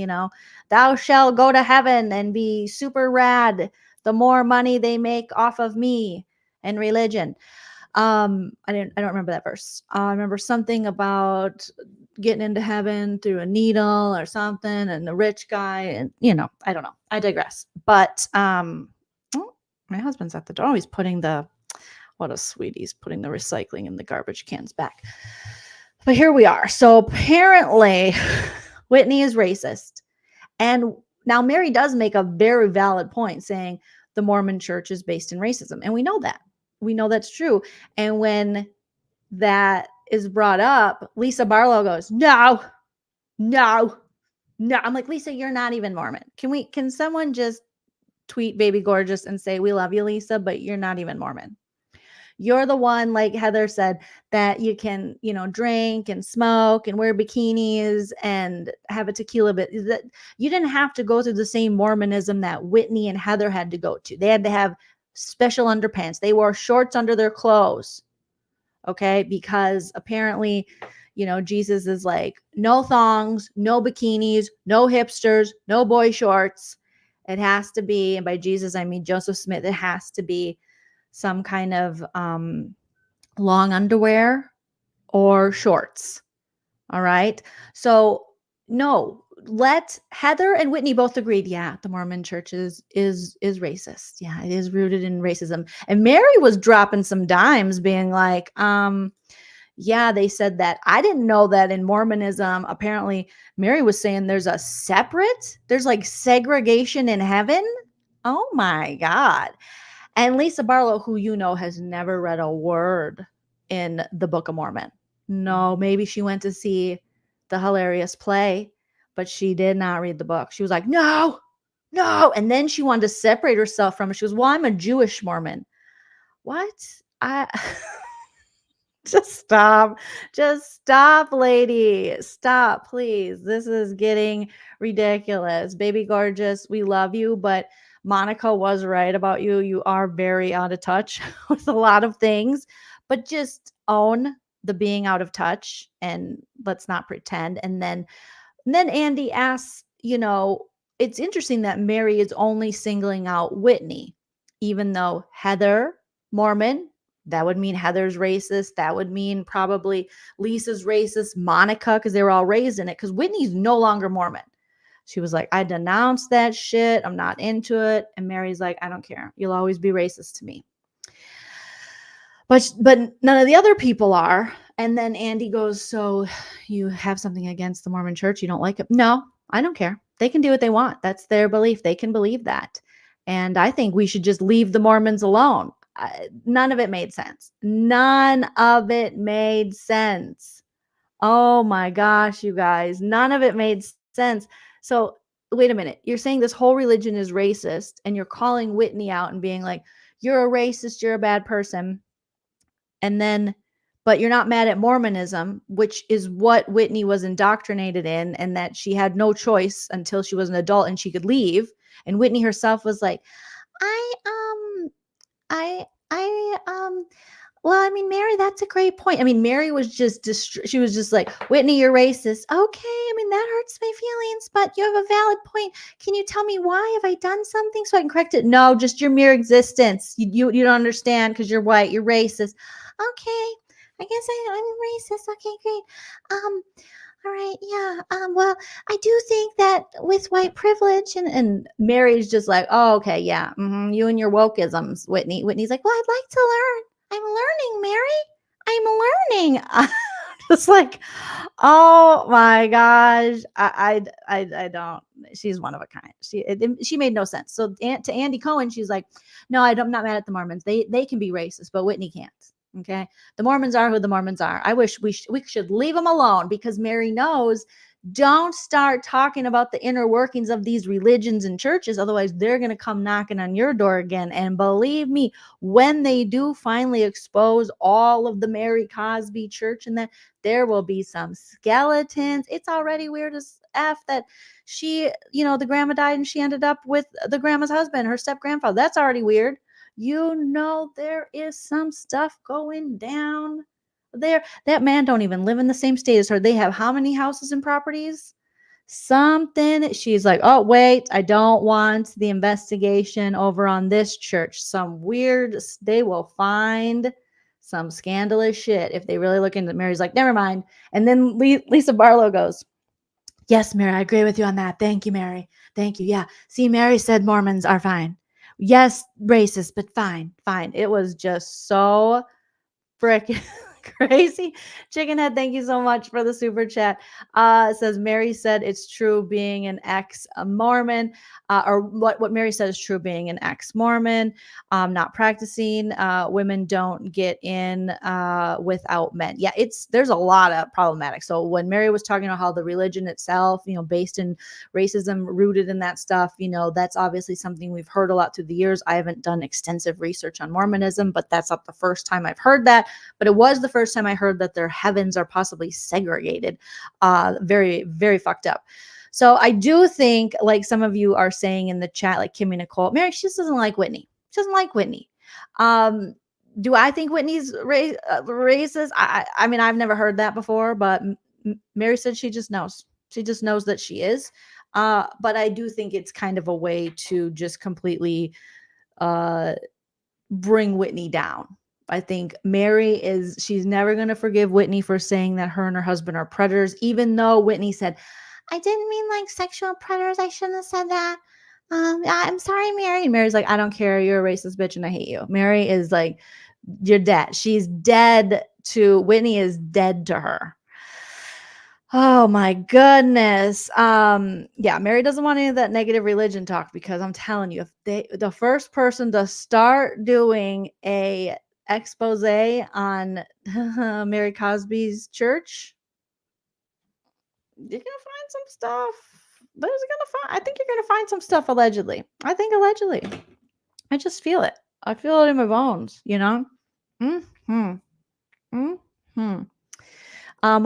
thou shalt go to heaven and be super rad the more money they make off of me and religion. I don't remember that verse. I remember something about getting into heaven through a needle or something, and the rich guy, and I don't know. I digress. But my husband's at the door. He's putting what a sweetie. He's putting the recycling in the garbage cans back. But here we are. So apparently Whitney is racist. And now Mary does make a very valid point, saying the Mormon church is based in racism. And we know that. We know that's true. And when that is brought up, Lisa Barlow goes, no. I'm like, Lisa, you're not even Mormon. Can someone just tweet Baby Gorgeous and say, we love you, Lisa, but you're not even Mormon. You're the one, like Heather said, that you can, drink and smoke and wear bikinis and have a tequila bit. That you didn't have to go through the same Mormonism that Whitney and Heather had to go to. They had to have special underpants. They wore shorts under their clothes. Okay. Because apparently, Jesus is like, no thongs, no bikinis, no hipsters, no boy shorts. It has to be, and by Jesus, I mean Joseph Smith, it has to be some kind of long underwear or shorts. All right. So no, let Heather and Whitney both agreed. Yeah, the Mormon church is racist. Yeah, it is rooted in racism. And Mary was dropping some dimes being like, yeah, they said that. I didn't know that in Mormonism, apparently Mary was saying there's like segregation in heaven. Oh my God. And Lisa Barlow, who has never read a word in the Book of Mormon. No, maybe she went to see the hilarious play, but she did not read the book. She was like, no, no. And then she wanted to separate herself from it. She goes, well, I'm a Jewish Mormon. What? I just stop. Just stop, lady. Stop, please. This is getting ridiculous. Baby gorgeous, we love you, but Monica was right about you. You are very out of touch with a lot of things, but just own the being out of touch and let's not pretend. And then Andy asks, it's interesting that Mary is only singling out Whitney, even though Heather, Mormon, that would mean Heather's racist. That would mean probably Lisa's racist, Monica, because they were all raised in it, because Whitney's no longer Mormon. She was like, I denounce that shit. I'm not into it. And Mary's like, I don't care. You'll always be racist to me. But none of the other people are. And then Andy goes, so you have something against the Mormon church? You don't like it? No, I don't care. They can do what they want. That's their belief. They can believe that. And I think we should just leave the Mormons alone. None of it made sense. None of it made sense. Oh my gosh, you guys. None of it made sense. So wait a minute. You're saying this whole religion is racist and you're calling Whitney out and being like, you're a racist, you're a bad person. And then, but you're not mad at Mormonism, which is what Whitney was indoctrinated in, and that she had no choice until she was an adult and she could leave. And Whitney herself was like, well, I mean, Mary, that's a great point. I mean, Mary was just, she was just like, Whitney, you're racist. Okay. I mean, that hurts my feelings, but you have a valid point. Can you tell me why? Have I done something so I can correct it? No, just your mere existence. You don't understand because you're white. You're racist. Okay. I guess I'm racist. Okay, great. All right, yeah. Well, I do think that with white privilege and Mary's just like, oh, okay, yeah. You and your wokeisms, Whitney. Whitney's like, well, I'd like to learn. I'm learning, Mary. I'm learning. Just like, oh my gosh. I don't. She's one of a kind. She made no sense. So to Andy Cohen, she's like, no, I'm not mad at the Mormons. They can be racist, but Whitney can't. Okay. The Mormons are who the Mormons are. I wish we should leave them alone, because Mary knows, don't start talking about the inner workings of these religions and churches. Otherwise, they're going to come knocking on your door again. And believe me, when they do finally expose all of the Mary Cosby church, and that, there will be some skeletons. It's already weird as F that she, the grandma died and she ended up with the grandma's husband, her step grandfather. That's already weird. There is some stuff going down there. That man don't even live in the same state as her. They have how many houses and properties? Something. She's like, oh, wait, I don't want the investigation over on this church. Some weird, they will find some scandalous shit if they really look into it. Mary's like, never mind. And then Lisa Barlow goes, yes, Mary, I agree with you on that. Thank you, Mary. Thank you. Yeah. See, Mary said Mormons are fine. Yes, racist, but fine. It was just so freaking crazy. Chickenhead, thank you so much for the super chat. It says Mary said it's true being an ex-Mormon, or what Mary said is true being an ex-Mormon, not practicing. Women don't get in without men. Yeah, there's a lot of problematic. So when Mary was talking about how the religion itself, based in racism, rooted in that stuff, that's obviously something we've heard a lot through the years. I haven't done extensive research on Mormonism, but that's not the first time I've heard that. But it was the first time I heard that their heavens are possibly segregated. Very, very fucked up. So I do think, like some of you are saying in the chat, like Kimmy Nicole, Mary, she just doesn't like Whitney. She doesn't like Whitney. Do I think Whitney's racist? I mean, I've never heard that before, but Mary said she just knows. She just knows that she is. But I do think it's kind of a way to just completely bring Whitney down. I think Mary she's never going to forgive Whitney for saying that her and her husband are predators, even though Whitney said, I didn't mean like sexual predators. I shouldn't have said that. I'm sorry, Mary. And Mary's like, I don't care. You're a racist bitch and I hate you. Mary is like, you're dead. She's dead to Whitney, is dead to her. Oh my goodness. Yeah, Mary doesn't want any of that negative religion talk, because I'm telling you, if the first person to start doing a expose on Mary Cosby's church, you're gonna find some stuff. I think you're gonna find some stuff allegedly. I think allegedly. I just feel it. I feel it in my bones, you know? Mm-hmm. Mm-hmm.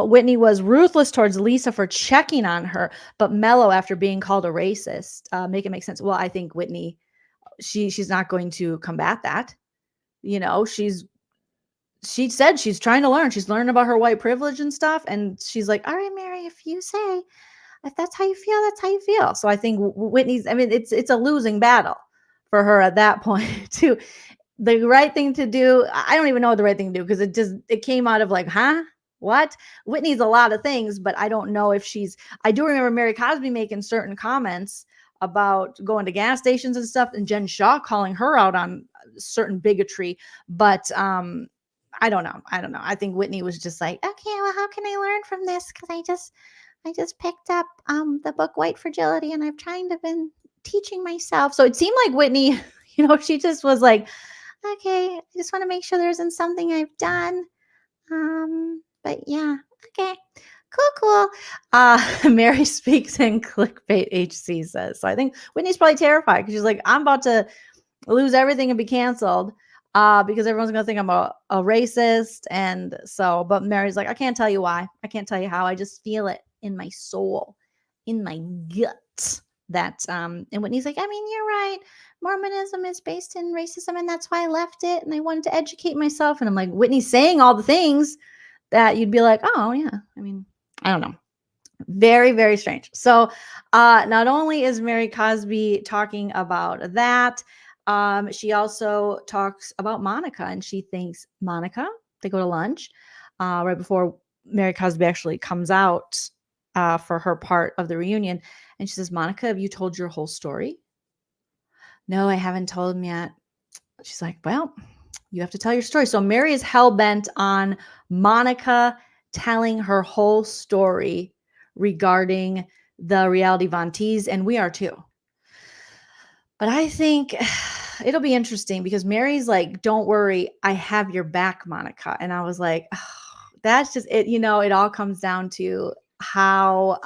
Whitney was ruthless towards Lisa for checking on her, but mellow after being called a racist. Make it make sense. Well, I think Whitney, she's not going to combat that. You know, she said she's trying to learn. She's learning about her white privilege and stuff. And she's like, all right, Mary, if that's how you feel, that's how you feel. So I think Whitney's, I mean, it's a losing battle for her at that point too. The right thing to do, I don't even know what the right thing to do, because it came out of like, huh? What? Whitney's a lot of things, but I don't know if I do remember Mary Cosby making certain comments about going to gas stations and stuff, and Jen Shaw calling her out on certain bigotry. But I don't know. I think Whitney was just like, okay, well, how can I learn from this? Because I just picked up the book White Fragility, and I've kind of been teaching myself. So it seemed like Whitney, you know, she just was like, okay, I just want to make sure there isn't something I've done. But yeah, okay, cool. Mary speaks in clickbait, HC says. So I think Whitney's probably terrified because she's like, I'm about to lose everything and be canceled because everyone's going to think I'm a racist. And so, but Mary's like, I can't tell you why. I can't tell you how. I just feel it in my soul, in my gut. That and Whitney's like, I mean, you're right. Mormonism is based in racism, and that's why I left it. And I wanted to educate myself. And I'm like, Whitney's saying all the things that you'd be like, oh yeah. I mean, I don't know. Very, very strange. So not only is Mary Cosby talking about that, she also talks about Monica, and she thinks Monica, they go to lunch right before Mary Cosby actually comes out for her part of the reunion. And she says, Monica, have you told your whole story? No, I haven't told him yet. She's like, well, you have to tell your story. So Mary is hell-bent on Monica telling her whole story regarding the reality Von Tease, and we are too. But I think it'll be interesting because Mary's like, don't worry, I have your back, Monica. And I was like, oh, that's just it. You know, it all comes down to how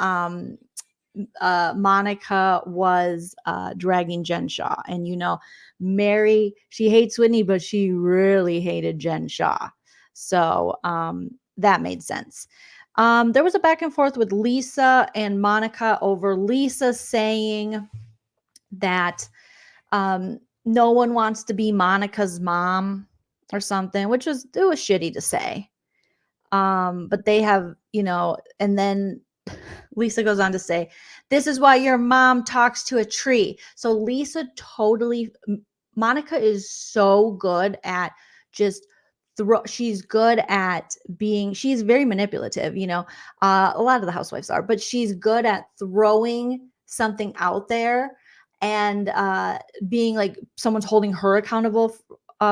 Monica was dragging Jen Shaw. And, you know, Mary, she hates Whitney, but she really hated Jen Shaw. So that made sense. There was a back and forth with Lisa and Monica over Lisa saying that no one wants to be Monica's mom or something, which was shitty to say. But they have, you know, and then Lisa goes on to say, this is why your mom talks to a tree. So Lisa Monica is so good at just she's good at she's very manipulative, you know, a lot of the housewives are, but she's good at throwing something out there and being like someone's holding her accountable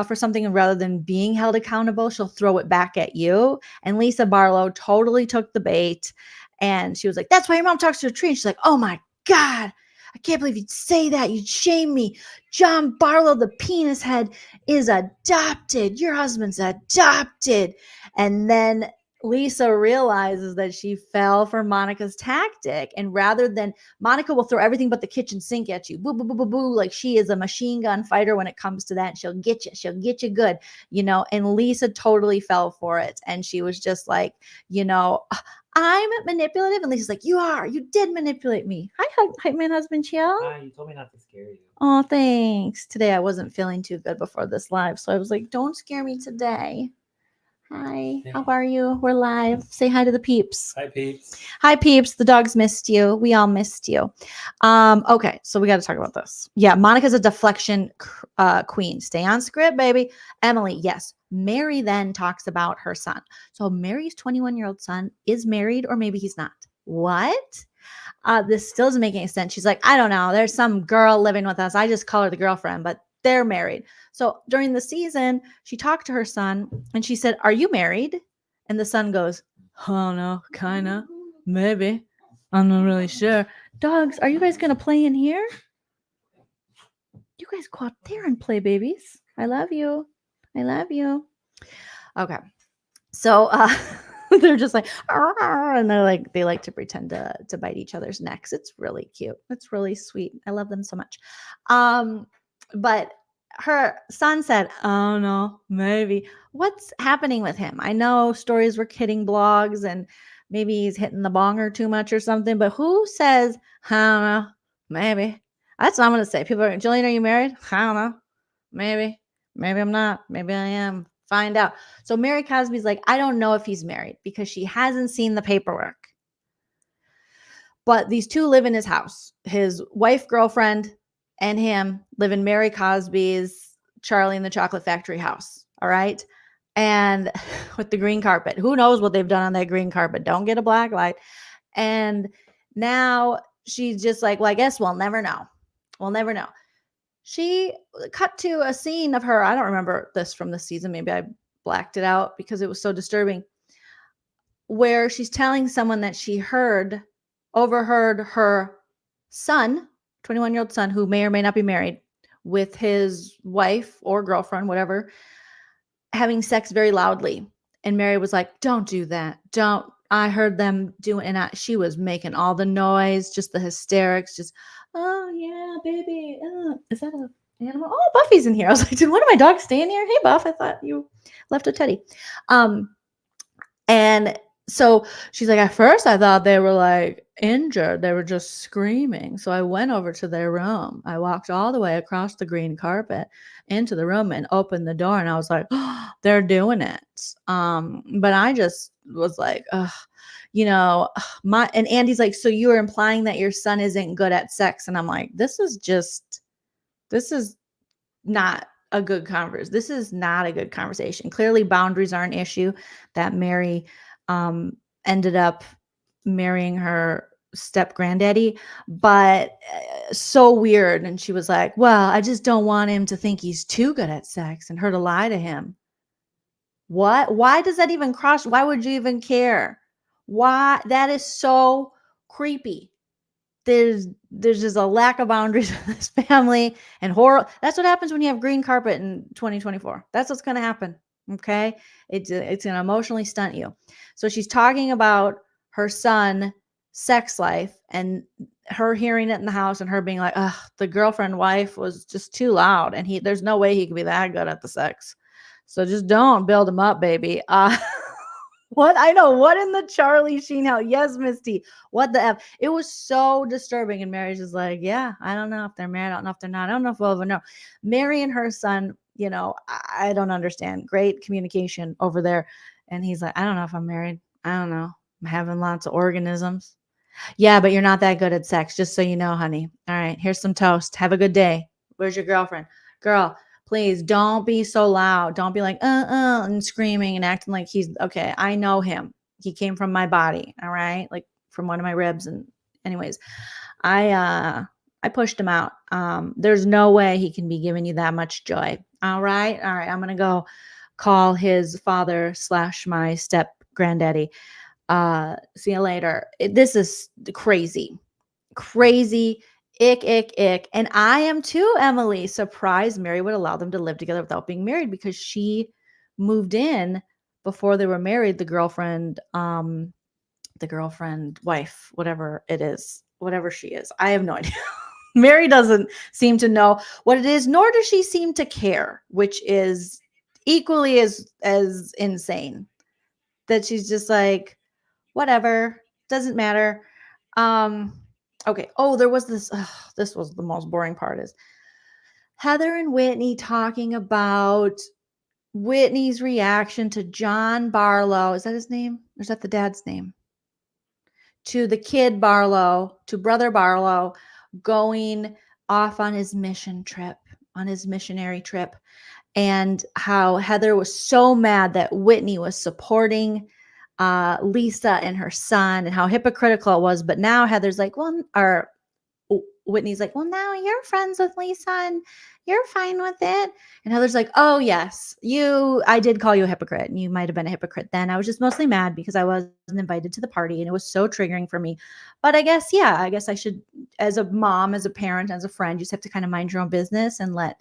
for something, and rather than being held accountable, she'll throw it back at you. And Lisa Barlow totally took the bait. And she was like, that's why your mom talks to a tree. And she's like, oh my God, I can't believe you'd say that. You'd shame me. John Barlow, the penis head, is adopted. Your husband's adopted. And then Lisa realizes that she fell for Monica's tactic. And rather than Monica will throw everything but the kitchen sink at you. Boo, boo, boo, boo, boo. Like she is a machine gun fighter when it comes to that. She'll get you. She'll get you good, you know, and Lisa totally fell for it. And she was just like, you know, I'm manipulative. And Lisa's like, you did manipulate me. Hi, my husband, Chill.
Hi, you told me not to scare you.
Oh, thanks. Today I wasn't feeling too good before this live. So I was like, don't scare me today. Hi, how are you? We're live. Say hi to the peeps.
Hi, peeps.
Hi, peeps. The dogs missed you. We all missed you. Okay, so we got to talk about this. Yeah, Monica's a deflection queen. Stay on script, baby. Emily, yes. Mary then talks about her son. So Mary's 21-year-old son is married, or maybe he's not. What? This still doesn't make any sense. She's like, I don't know. There's some girl living with us. I just call her the girlfriend, but they're married. So during the season, she talked to her son and she said, are you married? And the son goes, oh no, kind of, maybe. I'm not really sure. Dogs, are you guys going to play in here? You guys go out there and play, babies. I love you. I love you. Okay. So they're just like, "Arr," and they like to pretend to bite each other's necks. It's really cute. It's really sweet. I love them so much. But her son said, "Oh no, maybe. What's happening with him? I know stories were kidding blogs and maybe he's hitting the bonger too much or something, but who says, I don't know, maybe." That's what I'm gonna say. People are, Jolene, are you married? I don't know. Maybe. Maybe I'm not. Maybe I am. Find out. So Mary Cosby's like, I don't know if he's married because she hasn't seen the paperwork. But these two live in his house. His wife, girlfriend, and him live in Mary Cosby's Charlie and the Chocolate Factory house. All right. And with the green carpet, who knows what they've done on that green carpet? Don't get a black light. And now she's just like, well, I guess we'll never know. We'll never know. She cut to a scene of her. I don't remember this from the season. Maybe I blacked it out because it was so disturbing. Where she's telling someone that she overheard her son, 21-year-old son, who may or may not be married, with his wife or girlfriend, whatever, having sex very loudly. And Mary was like, don't do that. Don't. I heard them doing, and she was making all the noise, just the hysterics, just, oh yeah, baby. Is that an animal? Oh, Buffy's in here. I was like, did one of my dogs stay in here? Hey, Buff, I thought you left a teddy. And so she's like, at first I thought they were like injured. They were just screaming. So I went over to their room. I walked all the way across the green carpet into the room and opened the door. And I was like, oh, they're doing it. But I just was like, and Andy's like, so you were implying that your son isn't good at sex. And I'm like, this is not a good conversation. This is not a good conversation. Clearly boundaries are an issue. That Mary ended up marrying her step granddaddy, but so weird. And she was like, well, I just don't want him to think he's too good at sex and her to lie to him. What? Why does that even cross? Why would you even care? Why? That is so creepy. There's just a lack of boundaries in this family and horror. That's what happens when you have green carpet in 2024. That's what's going to happen. Okay. It's going to emotionally stunt you. So she's talking about her son sex life and her hearing it in the house and her being like, ugh, the girlfriend wife was just too loud. And there's no way he could be that good at the sex. So just don't build him up, baby. What? I know. What in the Charlie Sheen hell? Yes, Misty. What the F? It was so disturbing. And Mary's just like, yeah, I don't know if they're married. I don't know if they're not. I don't know if we'll ever know. Mary and her son, I don't understand. Great communication over there. And he's like, I don't know if I'm married. I don't know. I'm having lots of organisms. Yeah, but you're not that good at sex, just so you know, honey. All right, here's some toast. Have a good day. Where's your girlfriend? Girl, please don't be so loud. Don't be like, and screaming and acting like he's okay. I know him. He came from my body. All right. Like from one of my ribs. And anyways, I pushed him out. There's no way he can be giving you that much joy. All right. All right. I'm going to go call his father / my step granddaddy. See you later. This is crazy. Ick. And I am too, Emily. Surprised Mary would allow them to live together without being married because she moved in before they were married. The girlfriend wife, whatever it is, whatever she is. I have no idea. Mary doesn't seem to know what it is, nor does she seem to care, which is equally as insane. That she's just like, whatever, doesn't matter. Okay. Oh, there was this. This was the most boring part is Heather and Whitney talking about Whitney's reaction to John Barlow. Is that his name? Or is that the dad's name? To the kid Barlow, to brother Barlow, going off on his missionary trip, and how Heather was so mad that Whitney was supporting Lisa and her son and how hypocritical it was. But now Heather's like, Whitney's like, well, now you're friends with Lisa and you're fine with it. And Heather's like, oh yes, I did call you a hypocrite and you might've been a hypocrite then. I was just mostly mad because I wasn't invited to the party and it was so triggering for me. But I guess I should, as a mom, as a parent, as a friend, you just have to kind of mind your own business and let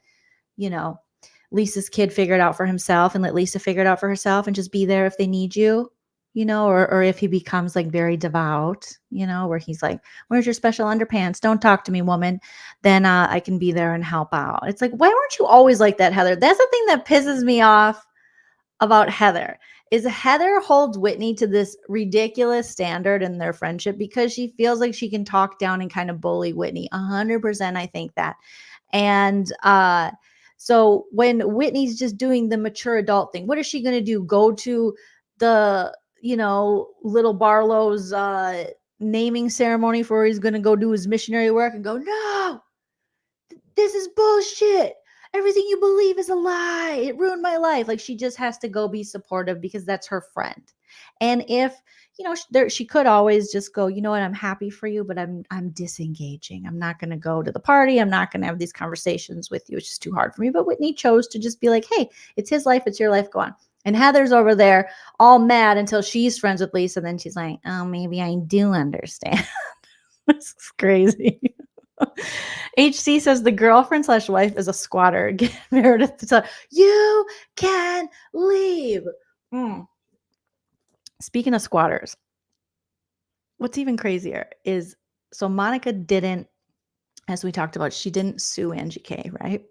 Lisa's kid figure it out for himself and let Lisa figure it out for herself and just be there if they need you, or if he becomes like very devout, where he's like, where's your special underpants? Don't talk to me, woman. Then I can be there and help out. It's like, why weren't you always like that, Heather? That's the thing that pisses me off about Heather is Heather holds Whitney to this ridiculous standard in their friendship because she feels like she can talk down and kind of bully Whitney. 100%, I think that. And so when Whitney's just doing the mature adult thing, what is she going to do? Go to the, little Barlow's naming ceremony where he's going to go do his missionary work and go, no, this is bullshit. Everything you believe is a lie. It ruined my life. Like she just has to go be supportive because that's her friend. And if, she could always just go, you know what, I'm happy for you, but I'm disengaging. I'm not going to go to the party. I'm not going to have these conversations with you. It's just too hard for me. But Whitney chose to just be like, hey, it's his life. It's your life. Go on. And Heather's over there all mad until she's friends with Lisa. And then she's like, oh, maybe I do understand. This is crazy. HC says the girlfriend / wife is a squatter. Get Meredith to tell you can leave. Speaking of squatters, what's even crazier is so Monica didn't, as we talked about, she didn't sue Angie K, right?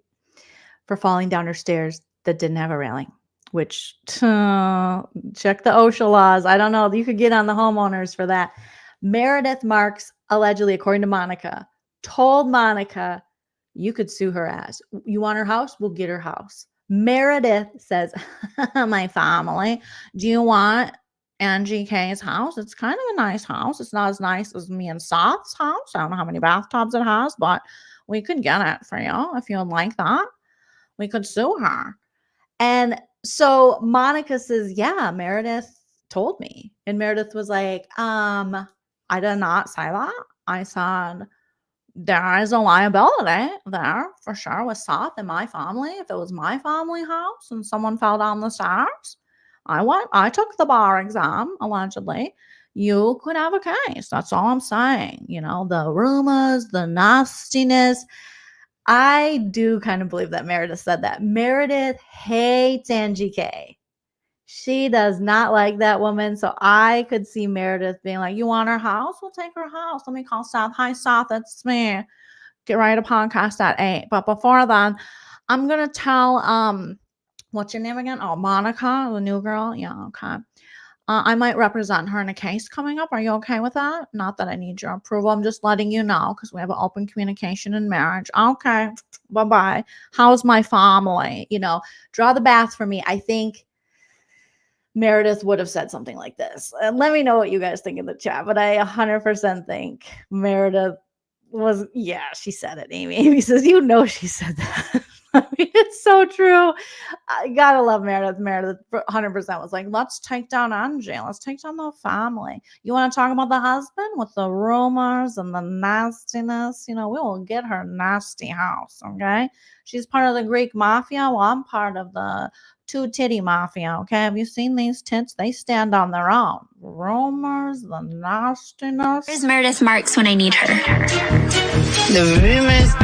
For falling down her stairs that didn't have a railing, which check the OSHA laws. I don't know. You could get on the homeowners for that. Meredith Marks, allegedly, according to Monica, told Monica, you could sue her ass. You want her house? We'll get her house. Meredith says, my family, do you want Angie K's house? It's kind of a nice house. It's not as nice as me and Seth's house. I don't know how many bathtubs it has, but we could get it for you if you would like that. We could sue her. And so Monica says, yeah, Meredith told me. And Meredith was like, I did not say that. I said, there is a liability there for sure with Seth and my family. If it was my family house and someone fell down the stairs, I took the bar exam, allegedly. You could have a case. That's all I'm saying. The rumors, the nastiness. I do kind of believe that Meredith said that. Meredith hates Angie K. She does not like that woman. So I could see Meredith being like, you want her house? We'll take her house. Let me call Seth. Hi, Seth. It's me. Get right a podcast at 8. But before then, I'm going to tell, what's your name again? Oh, Monica, the new girl. Yeah, okay. I might represent her in a case coming up. Are you okay with that? Not that I need your approval. I'm just letting you know because we have an open communication in marriage. Okay. Bye-bye. How's my family? Draw the bath for me. I think Meredith would have said something like this. And let me know what you guys think in the chat. But I 100% think Meredith was, yeah, she said it, Amy. Amy says, she said that. I mean, it's so true. I gotta love Meredith. Meredith 100% was like, let's take down Angie. Let's take down the family. You want to talk about the husband with the rumors and the nastiness? We will get her nasty house, okay? She's part of the Greek mafia. Well, I'm part of the two-titty mafia, okay? Have you seen these tits? They stand on their own. Rumors, the nastiness.
Where's Meredith Marks when I need her?
The rumors,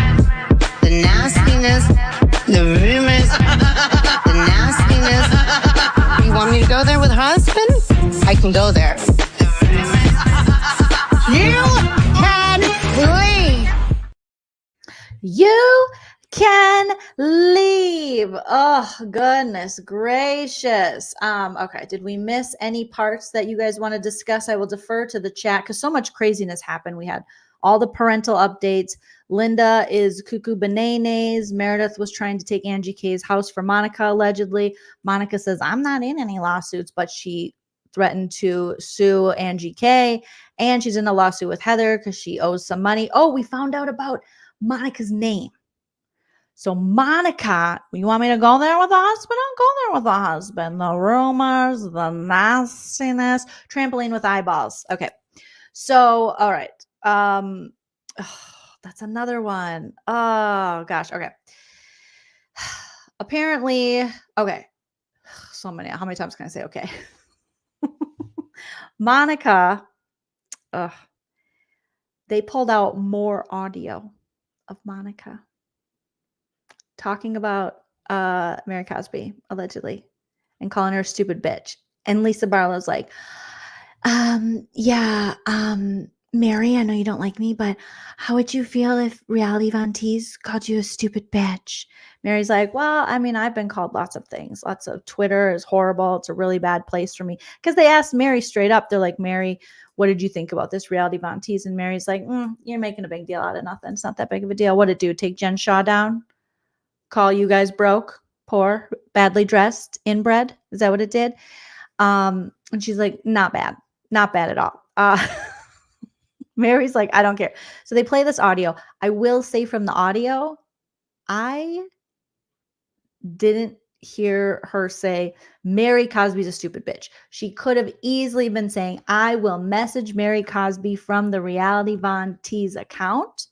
the nastiness, the rumors, the nastiness. You want me to go there with her husband? I can go there. You can leave.
You can leave. Oh, goodness gracious. Okay. Did we miss any parts that you guys want to discuss? I will defer to the chat because so much craziness happened. We had all the parental updates. Linda is cuckoo bananas. Meredith was trying to take Angie K's house for Monica, allegedly. Monica says, I'm not in any lawsuits, but she threatened to sue Angie K. And she's in a lawsuit with Heather because she owes some money. Oh, we found out about Monica's name. So Monica, you want me to go there with the husband? I'll go there with the husband. The rumors, the nastiness, trampoline with eyeballs. Okay. So, all right. That's another one. Oh gosh. Okay. Apparently, okay. So many. How many times can I say okay? Monica, they pulled out more audio of Monica talking about Mary Cosby, allegedly, and calling her a stupid bitch. And Lisa Barlow's like, yeah, Mary, I know you don't like me, but how would you feel if Reality Von Teese called you a stupid bitch? Mary's like, well, I mean, I've been called lots of things. Lots of Twitter is horrible. It's a really bad place for me. Because they asked Mary straight up. They're like, Mary, what did you think about this Reality Von Teese? And Mary's like, you're making a big deal out of nothing. It's not that big of a deal. What'd it do? Take Jen Shaw down? Call you guys broke, poor, badly dressed, inbred? Is that what it did? And she's like, not bad at all. Mary's like, I don't care. So they play this audio. I will say from the audio, I didn't hear her say Mary Cosby's a stupid bitch. She could have easily been saying, I will message Mary Cosby from the Reality Von Teese account,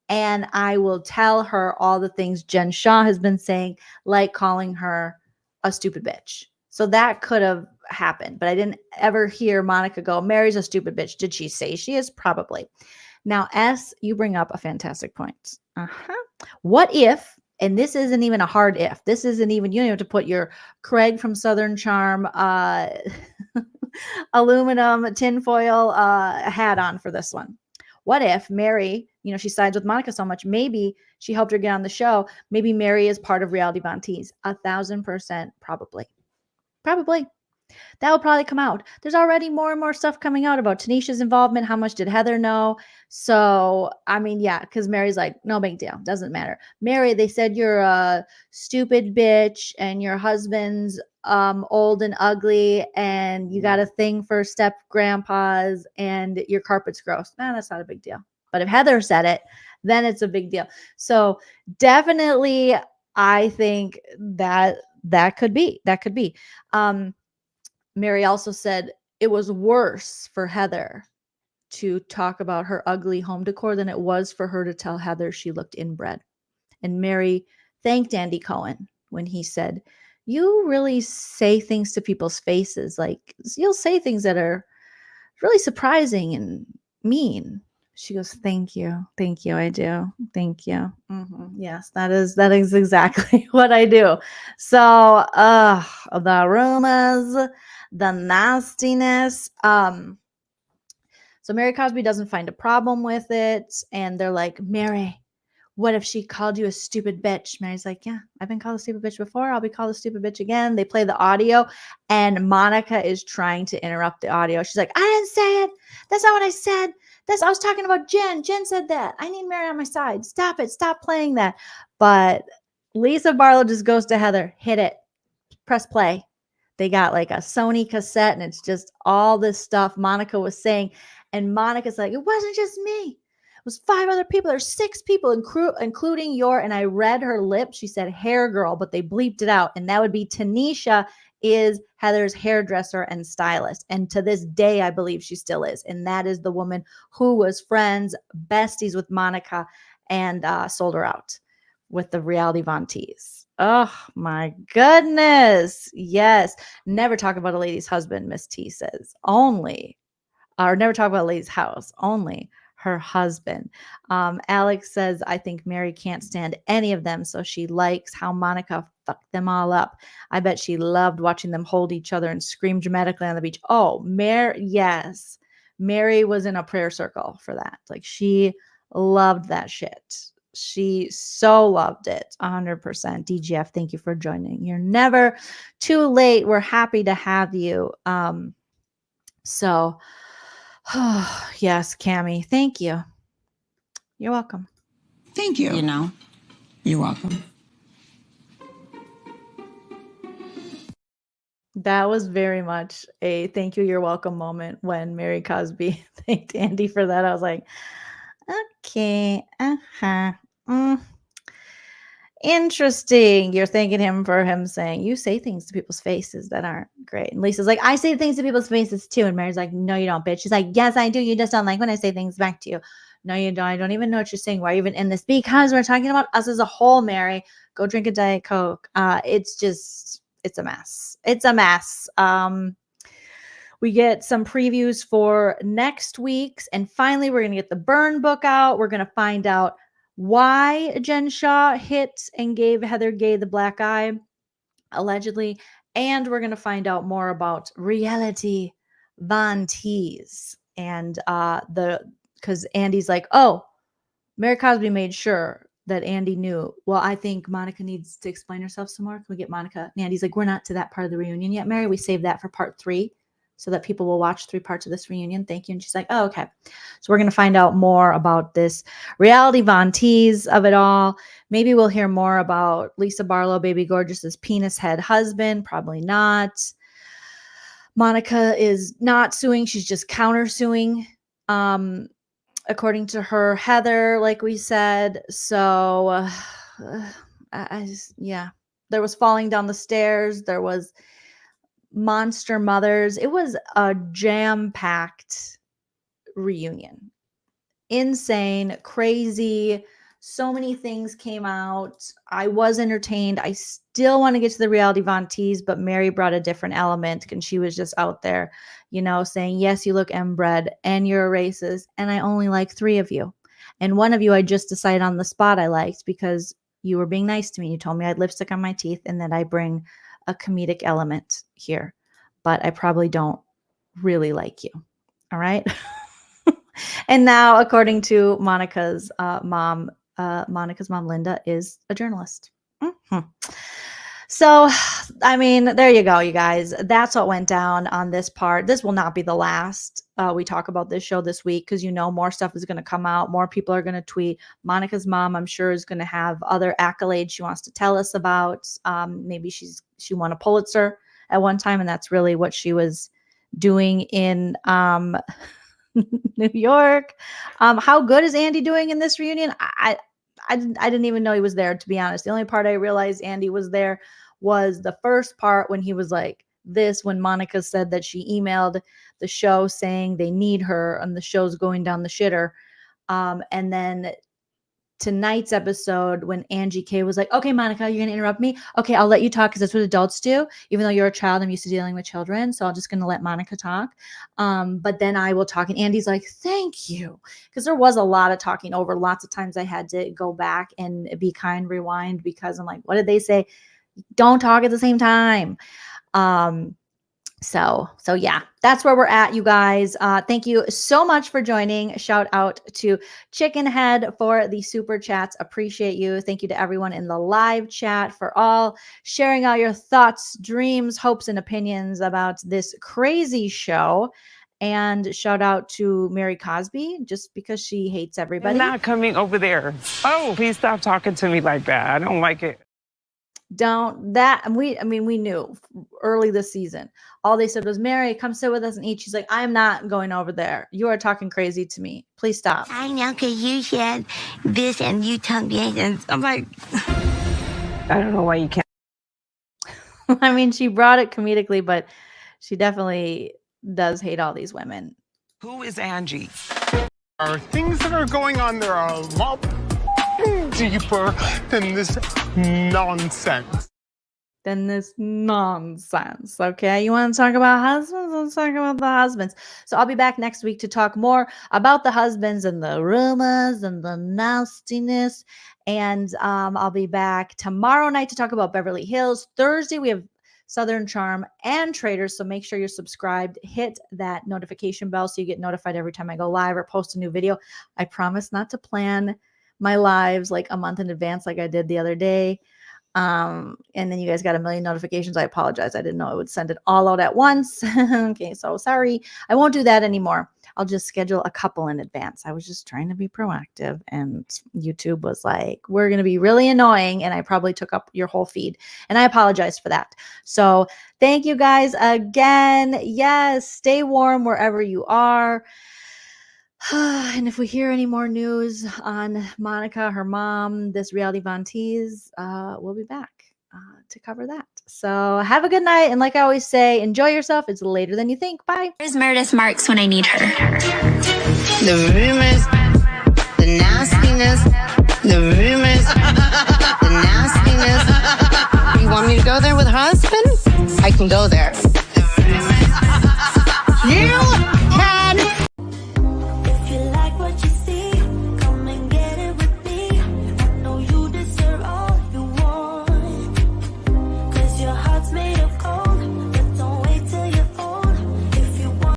and I will tell her all the things Jen Shaw has been saying, like calling her a stupid bitch. So that could have happened, but I didn't ever hear Monica go, Mary's a stupid bitch. Did she say she is? Probably. Now, S, you bring up a fantastic point. What if, and this isn't even a hard if, this isn't even, you don't have to put your Craig from Southern Charm aluminum tinfoil hat on for this one. What if Mary, she sides with Monica so much, maybe she helped her get on the show. Maybe Mary is part of Reality Von Teese. 1,000% probably. Probably. That will probably come out. There's already more and more stuff coming out about Tanisha's involvement. How much did Heather know? So, I mean, yeah, because Mary's like, no big deal. Doesn't matter. Mary, they said you're a stupid bitch and your husband's old and ugly and you got a thing for step grandpas and your carpet's gross. Man, that's not a big deal. But if Heather said it, then it's a big deal. So definitely, I think that could be. Mary also said it was worse for Heather to talk about her ugly home decor than it was for her to tell Heather she looked inbred. And Mary thanked Andy Cohen when he said, you really say things to people's faces. Like, you'll say things that are really surprising and mean. She goes, thank you. I do. Thank you. Yes, that is exactly what I do. So, the rumors, the nastiness. So Mary Cosby doesn't find a problem with it. And they're like, Mary, what if she called you a stupid bitch? Mary's like, yeah, I've been called a stupid bitch before. I'll be called a stupid bitch again. They play the audio and Monica is trying to interrupt the audio. She's like, I didn't say it. That's not what I said. I was talking about Jen. Jen said that. I need Mary on my side. Stop it. Stop playing that. But Lisa Barlow just goes to Heather. Hit it. Press play. They got like a Sony cassette and it's just all this stuff Monica was saying. And Monica's like, it wasn't just me. It was 5 other people. There's 6 people, including your, and I read her lips. She said hair girl, but they bleeped it out. And that would be Tanisha is Heather's hairdresser and stylist. And to this day, I believe she still is. And that is the woman who was friends, besties with Monica and sold her out with the Reality Von Teese. Oh my goodness. Yes. Never talk about a lady's husband, Miss T says. Only, or never talk about a lady's house. Only her husband. Alex says, I think Mary can't stand any of them, so she likes how Monica fucked them all up. I bet she loved watching them hold each other and scream dramatically on the beach. Oh, Mary, yes. Mary was in a prayer circle for that. Like, she loved that shit. She so loved it. 100%. DGF, thank you for joining. You're never too late. We're happy to have you. So, yes, Cammie, thank you. You're welcome.
Thank you. You're welcome.
That was very much a thank you, you're welcome moment when Mary Cosby thanked Andy for that. I was like, okay, interesting. You're thanking him for him saying, you say things to people's faces that aren't great. And Lisa's like, I say things to people's faces too. And Mary's like, no, you don't, bitch. She's like, yes, I do. You just don't like when I say things back to you. No, you don't. I don't even know what you're saying. Why are you even in this? Because we're talking about us as a whole, Mary. Go drink a Diet Coke. It's a mess. It's a mess. We get some previews for next week's. And finally, we're going to get the burn book out. We're going to find out why Jen Shaw hit and gave Heather Gay the black eye, allegedly. And we're going to find out more about reality Von Tease. And because Andy's like, oh, Mary Cosby made sure that Andy knew. Well, I think Monica needs to explain herself some more. Can we get Monica? And Andy's like, we're not to that part of the reunion yet, Mary. We saved that for part 3 so that people will watch 3 parts of this reunion. Thank you. And she's like, oh, okay. So we're going to find out more about this reality Von Tease of it all. Maybe we'll hear more about Lisa Barlow, Baby Gorgeous's penis head husband. Probably not. Monica is not suing. She's just countersuing. According to her, Heather, like we said. So, yeah, there was falling down the stairs. There was monster mothers. It was a jam-packed reunion. Insane, crazy. So many things came out. I was entertained. I still want to get to the reality Von Tease, but Mary brought a different element, and she was just out there, saying, yes, you look inbred and you're a racist, and I only like 3 of you. And one of you I just decided on the spot I liked because you were being nice to me. You told me I had lipstick on my teeth and that I bring a comedic element here, but I probably don't really like you. All right. And now, according to Monica's mom, Linda is a journalist. So, I mean, there you go, you guys. That's what went down on this part. This will not be the last we talk about this show this week because, more stuff is going to come out. More people are going to tweet. Monica's mom, I'm sure, is going to have other accolades she wants to tell us about. Maybe she won a Pulitzer at one time, and that's really what she was doing in New York. How good is Andy doing in this reunion? I didn't even know he was there, to be honest. The only part I realized Andy was there was the first part when he was like this, when Monica said that she emailed the show saying they need her and the show's going down the shitter. And then tonight's episode when Angie K was like, okay, Monica, you're going to interrupt me. Okay, I'll let you talk because that's what adults do. Even though you're a child, I'm used to dealing with children. So I'm just going to let Monica talk. But then I will talk. And Andy's like, thank you. Because there was a lot of talking over. Lots of times I had to go back and be kind, rewind, because I'm like, what did they say? Don't talk at the same time. So yeah, that's where we're at, you guys. Thank you so much for joining. Shout out to Chicken Head for the super chats. Appreciate you. Thank you to everyone in the live chat for all sharing all your thoughts, dreams, hopes, and opinions about this crazy show. And shout out to Mary Cosby, just because she hates everybody.
I'm not coming over there. Oh, please stop talking to me like that. I don't like it. We knew early this season. All they said was, Mary, come sit with us and eat. She's like, I'm not going over there. You are talking crazy to me. Please stop.
I know, because you said this and you told me, and I'm like,
I don't know why you can't.
I mean, she brought it comedically, but she definitely does hate all these women.
Who is Angie?
Are things that are going on there are a lot deeper than this nonsense.
Okay, you want to talk about husbands? Let's talk about the husbands. So I'll be back next week to talk more about the husbands and the rumors and the nastiness. And I'll be back tomorrow night to talk about Beverly Hills. Thursday, we have Southern Charm and Traders. So make sure you're subscribed. Hit that notification bell so you get notified every time I go live or post a new video. I promise not to plan my lives like a month in advance like I did the other day. And then you guys got a million notifications. I apologize. I didn't know it would send it all out at once. Okay, so sorry. I won't do that anymore. I'll just schedule a couple in advance. I was just trying to be proactive, and YouTube was like, we're going to be really annoying. And I probably took up your whole feed, and I apologize for that. So thank you guys again. Yes, stay warm wherever you are. And if we hear any more news on Monica, her mom, this reality Von Tease, we'll be back to cover that. So have a good night. And like I always say, enjoy yourself. It's later than you think. Bye.
Where's Meredith Marks when I need her?
The rumors, the nastiness, the rumors, the nastiness. You want me to go there with her husband? I can go there.